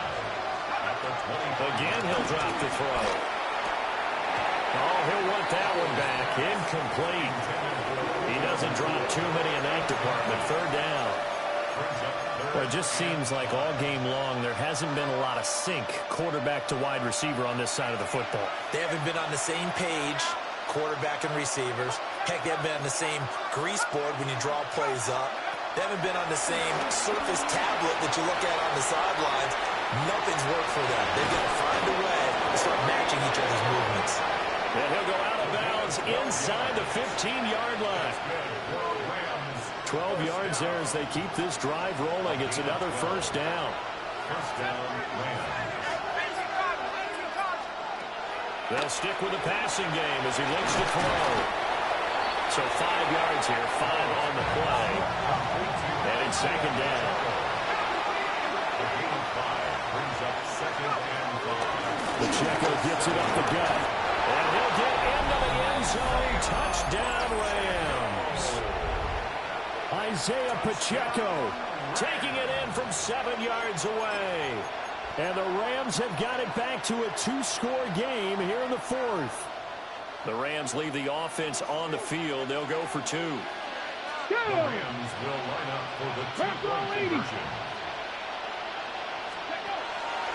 At the 20. Again, he'll drop the throw. Oh, he'll want that one back. Incomplete. He doesn't drop too many in that department. 3rd down. Well, it just seems like all game long there hasn't been a lot of sync quarterback to wide receiver on this side of the football. They haven't been on the same page, quarterback and receivers. Heck, they haven't been on the same grease board when you draw plays up. They haven't been on the same surface tablet that you look at on the sidelines. Nothing's worked for them. They've got to find a way to start matching each other's movements. And he'll go out of bounds inside the 15-yard line. 12 yards there as they keep this drive rolling. It's another 1st down. 1st down, Rams. They'll stick with the passing game as he looks to throw. So 5 yards here, 5 on the play. And it's 2nd down. A gain of 5 brings up 2nd and 5. Pacheco gets it up the gut. And he'll get into the end zone. Touchdown, Rams. Isaiah Pacheco taking it in from 7 yards away. And the Rams have got it back to a 2-score game here in the 4th. The Rams leave the offense on the field. They'll go for 2. The Rams will line up for the 2-point conversion.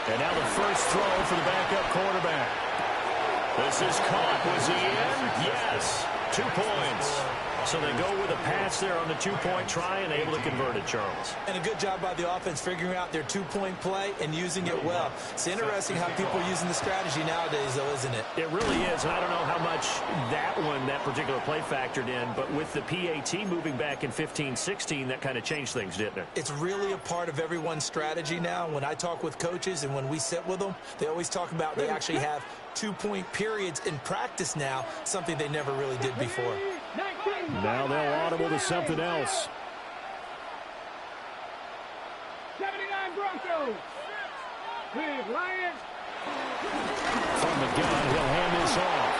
And now the first throw for the backup quarterback. This is caught. Was he in? Yes. 2 points. So they go with a pass there on the 2-point try and able to convert it, Charles. And a good job by the offense figuring out their 2-point play and using it well. It's interesting how people are using the strategy nowadays, though, isn't it? It really is, and I don't know how much that particular play factored in, but with the PAT moving back in 15-16, that kind of changed things, didn't it? It's really a part of everyone's strategy now. When I talk with coaches and when we sit with them, they always talk about they actually have 2-point periods in practice now, something they never really did before. Now they'll audible to something else. 79 Broncos. Big Lions. From the gun, he'll hand this off.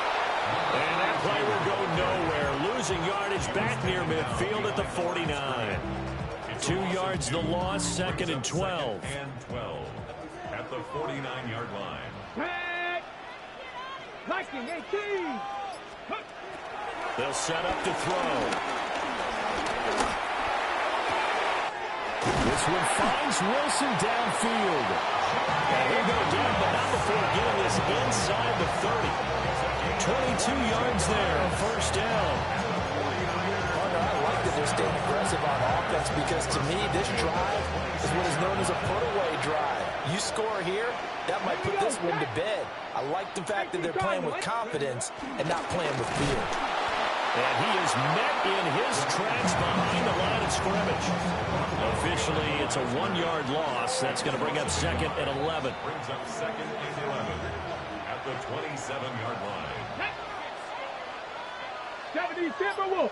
And that play will go nowhere. Losing yardage back near midfield at the 49. 2 yards the loss, 2nd and 12. And 12 at the 49-yard line. Back. Viking 18. They'll set up to throw. This one finds Wilson downfield. And he'll go down, but not before getting this inside the 30. 22 yards there, first down. I like that they're staying aggressive on offense because, to me, this drive is what is known as a put-away drive. You score here, that might put this one to bed. I like the fact that they're playing with confidence and not playing with fear. And he is met in his tracks behind the line of scrimmage. Officially, it's a 1-yard loss. That's going to bring up 2nd and 11. Brings up 2nd and 11 at the 27-yard line. 70 Timberwolves.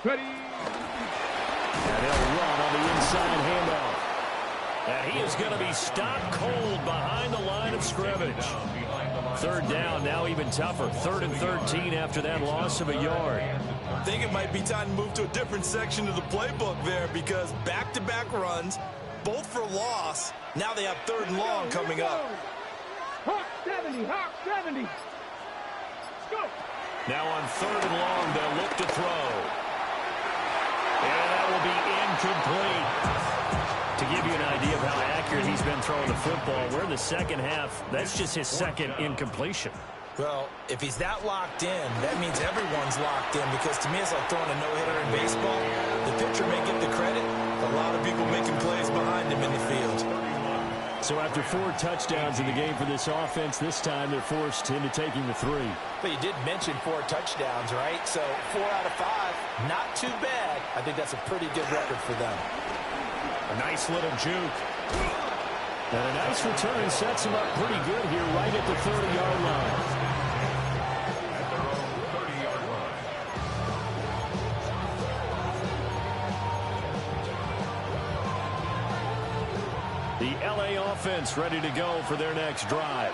Ready. And he'll run on the inside handoff. And he is going to be stopped cold behind the line of scrimmage. 3rd down, now even tougher. 3rd and 13 after that loss of a yard. I think it might be time to move to a different section of the playbook there because back-to-back runs, both for loss. Now they have 3rd and long coming up. Hawk 70, Hawk 70. Let's go. Now on 3rd and long, they'll look to throw. And that will be incomplete. To give you an idea of how accurate he's been throwing the football, we're in the second half. That's just his 2nd incompletion. Well, if he's that locked in, that means everyone's locked in because to me it's like throwing a no-hitter in baseball. The pitcher may get the credit, but a lot of people making plays behind him in the field. So after 4 touchdowns in the game for this offense, this time they're forced into taking the 3. But you did mention 4 touchdowns, right? So 4 out of 5, not too bad. I think that's a pretty good record for them. A nice little juke. And a nice return sets him up pretty good here right at the 30-yard line. At their own 30-yard line. The LA offense ready to go for their next drive.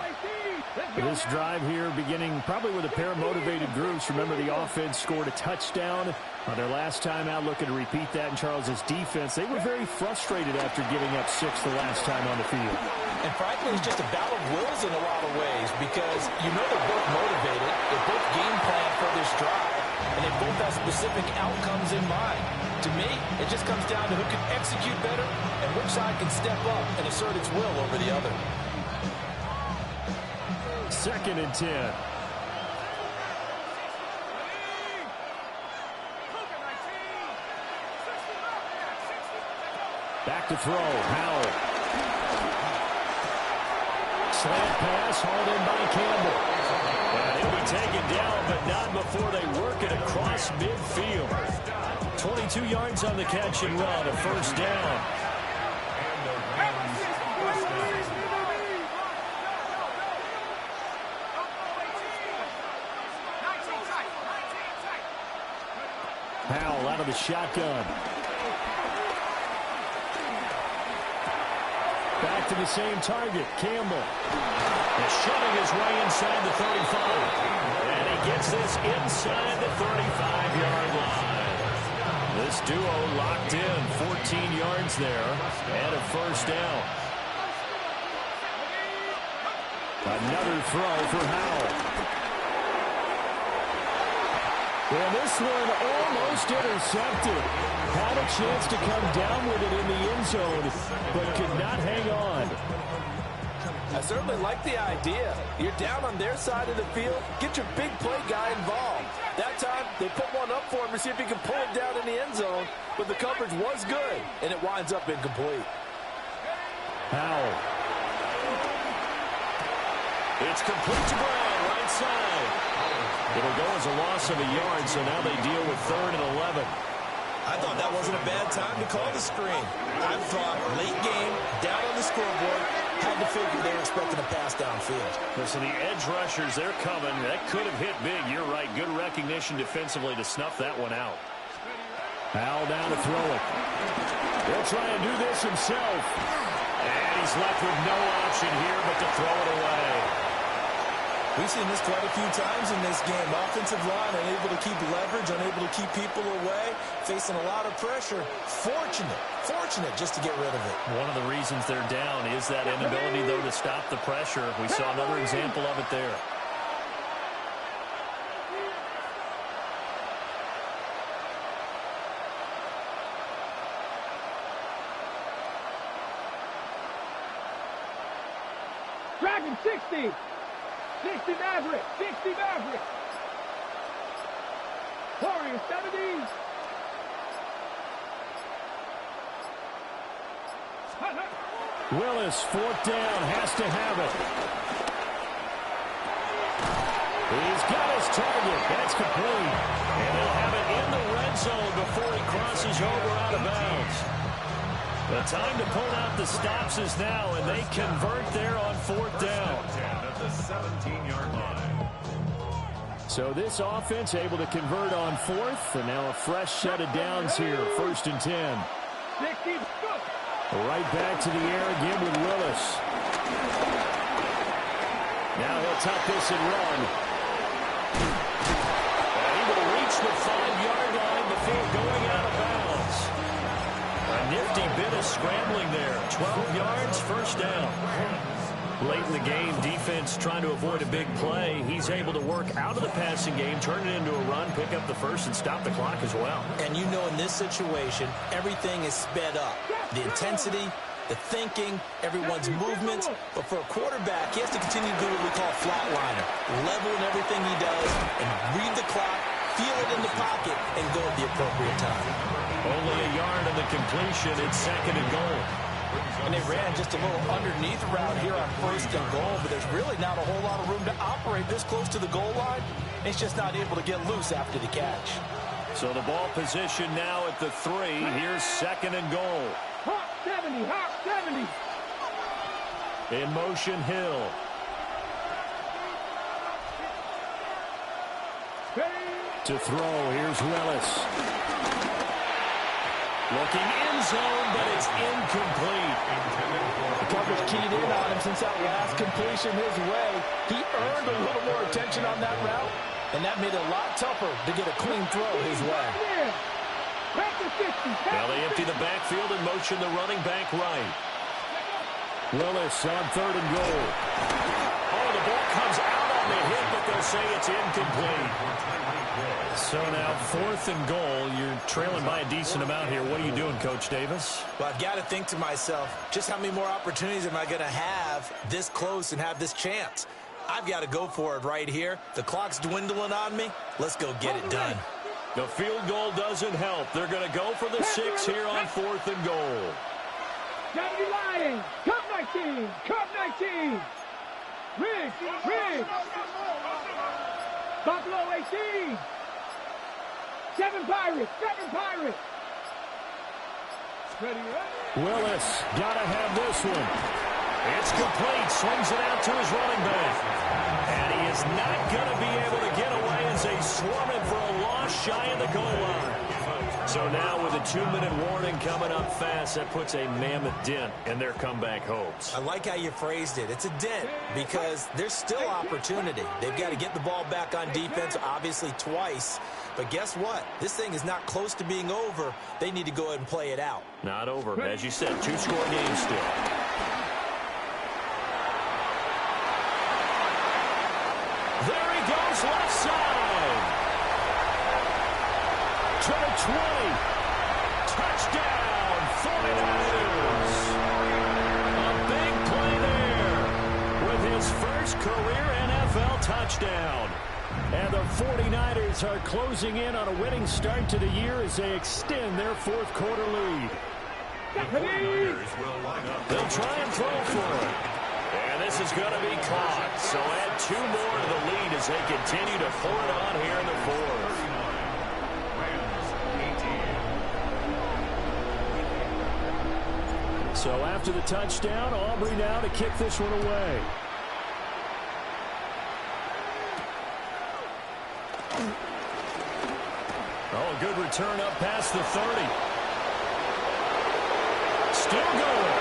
This drive here beginning probably with a pair of motivated groups. Remember, the offense scored a touchdown on their last time out, looking to repeat that in Charles's defense. They were very frustrated after giving up 6 the last time on the field. And frankly, it's just a battle of wills in a lot of ways because you know they're both motivated, they're both game planned for this drive, and they both have specific outcomes in mind. To me, it just comes down to who can execute better and which side can step up and assert its will over the other. 2nd and 10. Back to throw. Howell. Slant pass hauled in by Campbell. And he'll be taken down, but not before they work it across midfield. 22 yards on the catch and run, a first down. Howell out of the shotgun. back to the same target. Campbell. And shoving his way inside the 35. And he gets this inside the 35-yard line. This duo locked in, 14 yards there, and a first down. Another throw for Howell. And this one almost intercepted. Had a chance to come down with it in the end zone, but could not hang on. I certainly like the idea. You're down on their side of the field. Get your big play guy involved. That time, they put one up for him to see if he can pull it down in the end zone. But the coverage was good, and it winds up incomplete. Howell. It's complete to Brown, right side. It'll go as a loss of a yard, so now they deal with 3rd and 11. I thought that wasn't a bad time to call the screen. I thought late game, down on the scoreboard, had to figure they were expecting a pass downfield. Listen, the edge rushers, they're coming. That could have hit big. You're right. Good recognition defensively to snuff that one out. Howell down to throw it. He'll try and do this himself. And he's left with no option here but to throw it away. We've seen this quite a few times in this game. Offensive line unable to keep leverage, unable to keep people away, facing a lot of pressure. Fortunate just to get rid of it. One of the reasons they're down is that inability, though, to stop the pressure. We saw another example of it there. Dragon 60. 60 Maverick. 60 Maverick. Warrior 70. Willis, 4th down, has to have it. He's got his target. That's complete. And he'll have it in the red zone before he crosses over out of bounds. The time to pull out the stops is now, and they convert there on 4th down. At the 17-yard line. So this offense able to convert on 4th, and now a fresh set of downs here, 1st and 10. 60. Right back to the air again with Willis. Now he'll tuck this and run. And he will reach the 5-yard line before going out of bounds. A nifty bit of scrambling there. 12 yards, first down. Late in the game, defense trying to avoid a big play. He's able to work out of the passing game, turn it into a run, pick up the first, and stop the clock as well. And you know in this situation, everything is sped up. The intensity, the thinking, everyone's movements. But for a quarterback, he has to continue to do what we call flatliner. Level in everything he does and read the clock, feel it in the pocket, and go at the appropriate time. Only a yard on the completion. It's 2nd and goal. And they ran just a little underneath route here on 1st and goal, but there's really not a whole lot of room to operate this close to the goal line. He's just not able to get loose after the catch. So the ball position now at the 3. Here's 2nd and goal. Hawk 70. Hawk 70. In motion, Hill. To throw, here's Willis. Looking in zone, but it's incomplete. The coverage keyed in on him since that last completion his way. He earned a little more attention on that route, and that made it a lot tougher to get a clean throw his way. Now they empty the backfield and motion the running back right. Willis on 3rd and goal. Oh, the ball comes out on the hit, but they'll say it's incomplete. So now 4th and goal. You're trailing by a decent amount here. What are you doing, Coach Davis? Well, I've got to think to myself, just how many more opportunities am I going to have this close and have this chance? I've got to go for it right here. The clock's dwindling on me. Let's go get it done. The field goal doesn't help. They're going to go for the 6 here on 4th and goal. Johnny Lion. Cup 19. Cup 19. Riggs. Buffalo 18. 7 Pirates. 7 Pirates. Willis, gotta have this one. It's complete. Swings it out to his running back. And he is not going to be able to get away as they swarm him for a loss shy of the goal line. So now with a 2-minute warning coming up fast, that puts a mammoth dent in their comeback hopes. I like how you phrased it. It's a dent because there's still opportunity. They've got to get the ball back on defense, obviously twice. But guess what? This thing is not close to being over. They need to go ahead and play it out. Not over. As you said, 2-score game still. There he goes, left side. To the 20. Touchdown, 49ers. A big play there with his first career NFL touchdown. And the 49ers are closing in on a winning start to the year as they extend their fourth-quarter lead. They'll try and throw for it. And this is going to be caught. So add 2 more to the lead as they continue to pour it on here in the fourth. So after the touchdown, Aubrey now to kick this one away. Oh, a good return up past the 30. Still going.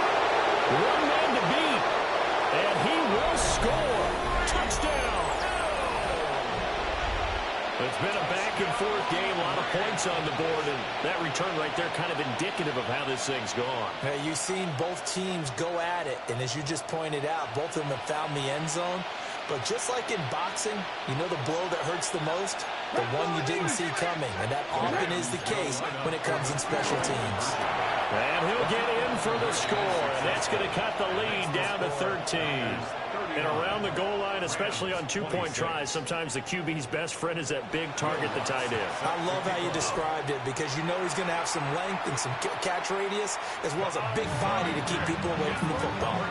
One man to beat. And he will score. Touchdown. It's been a back-and-forth game, a lot of points on the board, and that return right there kind of indicative of how this thing's gone. Hey, you've seen both teams go at it, and as you just pointed out, both of them have found the end zone. But just like in boxing, you know the blow that hurts the most? The one you didn't see coming, and that often is the case when it comes in special teams. And he'll get in for the score, and that's going to cut the lead down to 13. And around the goal line, especially on 2-point tries, sometimes the QB's best friend is that big target, the tight end. I love how you described it because you know he's going to have some length and some catch radius as well as a big body to keep people away from the football.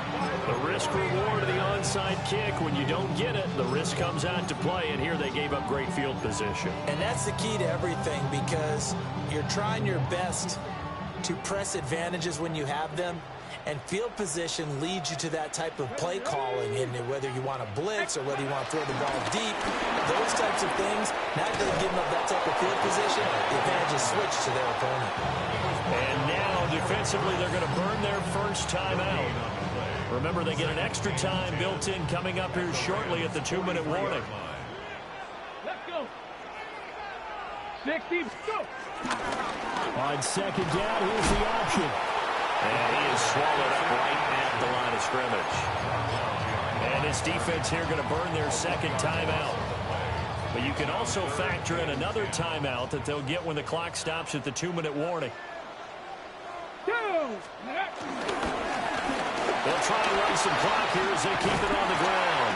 The risk-reward of the onside kick, when you don't get it, the risk comes out to play, and here they gave up great field position. And that's the key to everything because you're trying your best to press advantages when you have them. And field position leads you to that type of play calling, and whether you want to blitz or whether you want to throw the ball deep, those types of things, now that they've given up that type of field position, the advantage is switched to their opponent. And now, defensively, they're going to burn their first timeout. Remember, they get an extra time built in coming up here shortly at the 2-minute warning. Let's go. 60, go. On second down, here's the option. And he is swallowed up right at the line of scrimmage. And his defense here going to burn their second timeout. But you can also factor in another timeout that they'll get when the clock stops at the 2-minute warning. Two. They'll try and run some clock here as they keep it on the ground.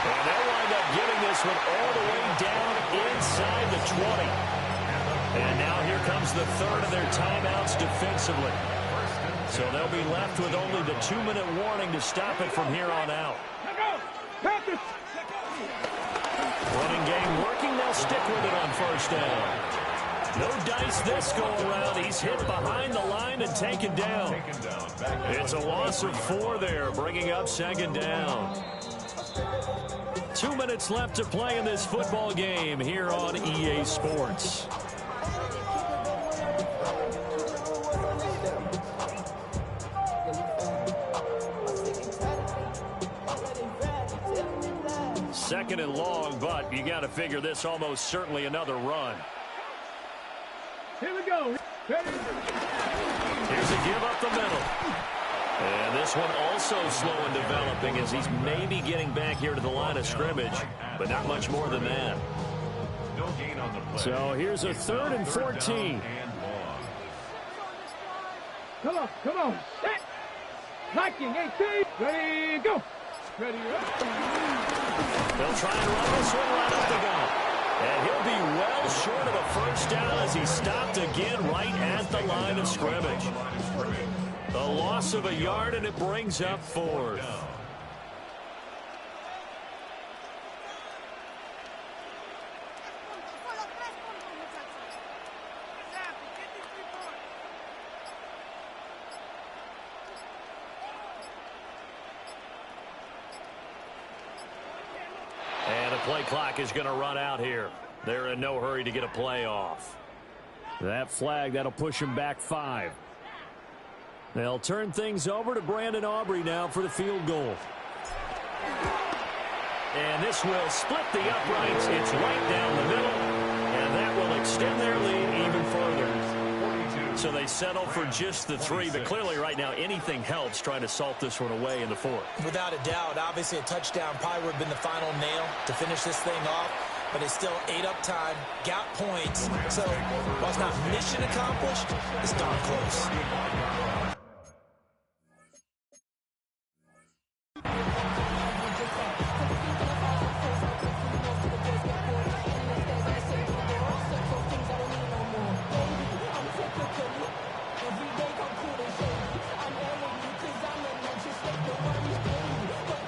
And they'll wind up giving this one all the way down inside the 20. And now here comes the third of their timeouts defensively. So they'll be left with only the 2-minute warning to stop it from here on out. Running game working. They'll stick with it on first down. No dice this go around. He's hit behind the line and taken down. It's a loss of 4 there, bringing up second down. 2 minutes left to play in this football game here on EA Sports. Second and long, but you got to figure this almost certainly another run. Here we go. Ready? Here's a give up the middle. And this one also slow in developing as he's maybe getting back here to the line of scrimmage, but not much more than that. No gain on the play. So here's a 3rd and 14. Come on, come on. Set. Liking 18. Ready, go. Ready, They'll try and run this one right up the gut. And he'll be well short of a first down as he stopped again right at the line of scrimmage. The loss of a yard, and it brings up 4th. And the play clock is going to run out here. They're in no hurry to get a play off. That flag, that'll push him back 5. They'll turn things over to Brandon Aubrey now for the field goal. And this will split the uprights. It's right down the middle, and that will extend their lead even further. So they settle for just the 3, but clearly right now anything helps trying to salt this one away in the 4th. Without a doubt, obviously a touchdown probably would have been the final nail to finish this thing off, but it's still 8 up time, got points. So while it's not mission accomplished, it's darn close.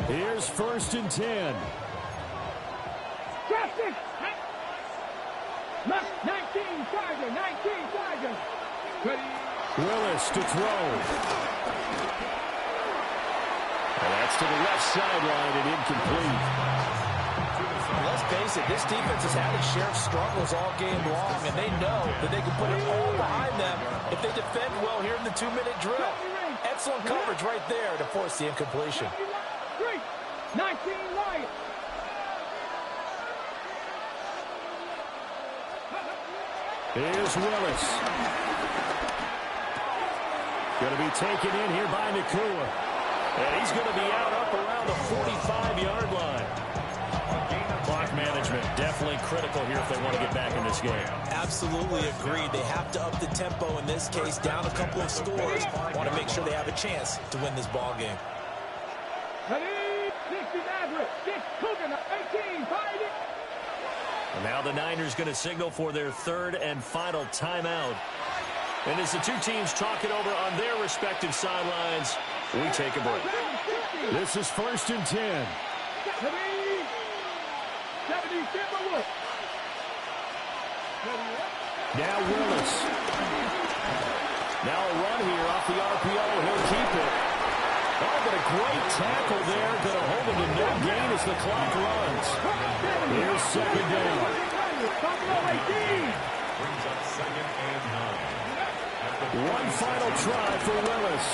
Here's 1st and 10. Justice! 19 Tiger, 19 Tiger. Willis to throw. And that's to the left sideline and incomplete. Let's face it, this defense has had its share of struggles all game long, and they know that they can put it all behind them if they defend well here in the 2-minute drill. Excellent coverage right there to force the incompletion. 19 Lions. Here's Willis. Going to be taken in here by Nakua. And he's going to be out up around the 45-yard line. Clock management definitely critical here if they want to get back in this game. Absolutely agreed. They have to up the tempo in this case, down a couple of scores. Want to make sure they have a chance to win this ball game. And now the Niners going to signal for their 3rd and final timeout. And as the two teams talk it over on their respective sidelines, we take a break. This is 1st and 10. Now Willis. Now a run here off the RPO. He'll keep it. Oh, but a great tackle there. Going to hold him to no gain as the clock runs. Here's 2nd down. Brings up 2nd and 9. One final try for Willis.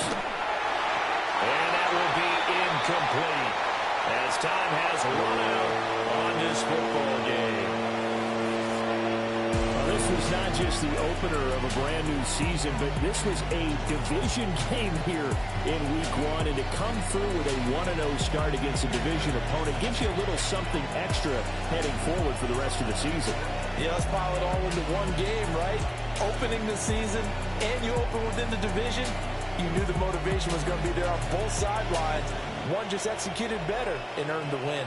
And that will be incomplete as time has run out on this football game. Well, this was not just the opener of a brand new season, but this was a division game here in week 1. And to come through with a 1-0 start against a division opponent gives you a little something extra heading forward for the rest of the season. Yeah, let's pile it all into one game, right? Opening the season, and you open within the division. You knew the motivation was going to be there on both sidelines. One just executed better and earned the win.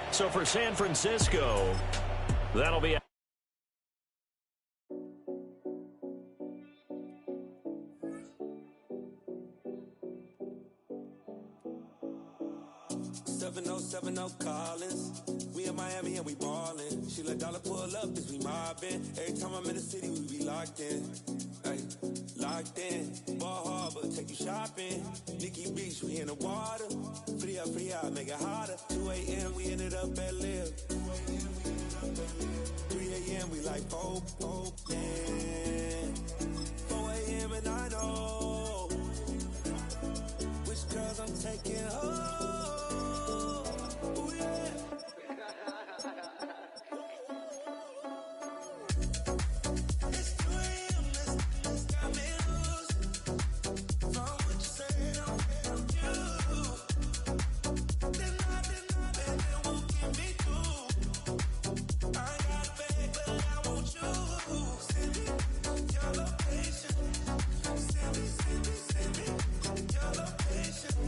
So for San Francisco, that'll be... Collins. We in Miami and we ballin'. She let dollar pull up as we mobbin'. Every time I'm in the city, we be locked in. Ay, locked in. Ball Harbor, take you shopping. Nikki Beach, we in the water. Free up, make it hotter. 2 a.m. we ended up at Live. 3 a.m. we like Pope. Yeah,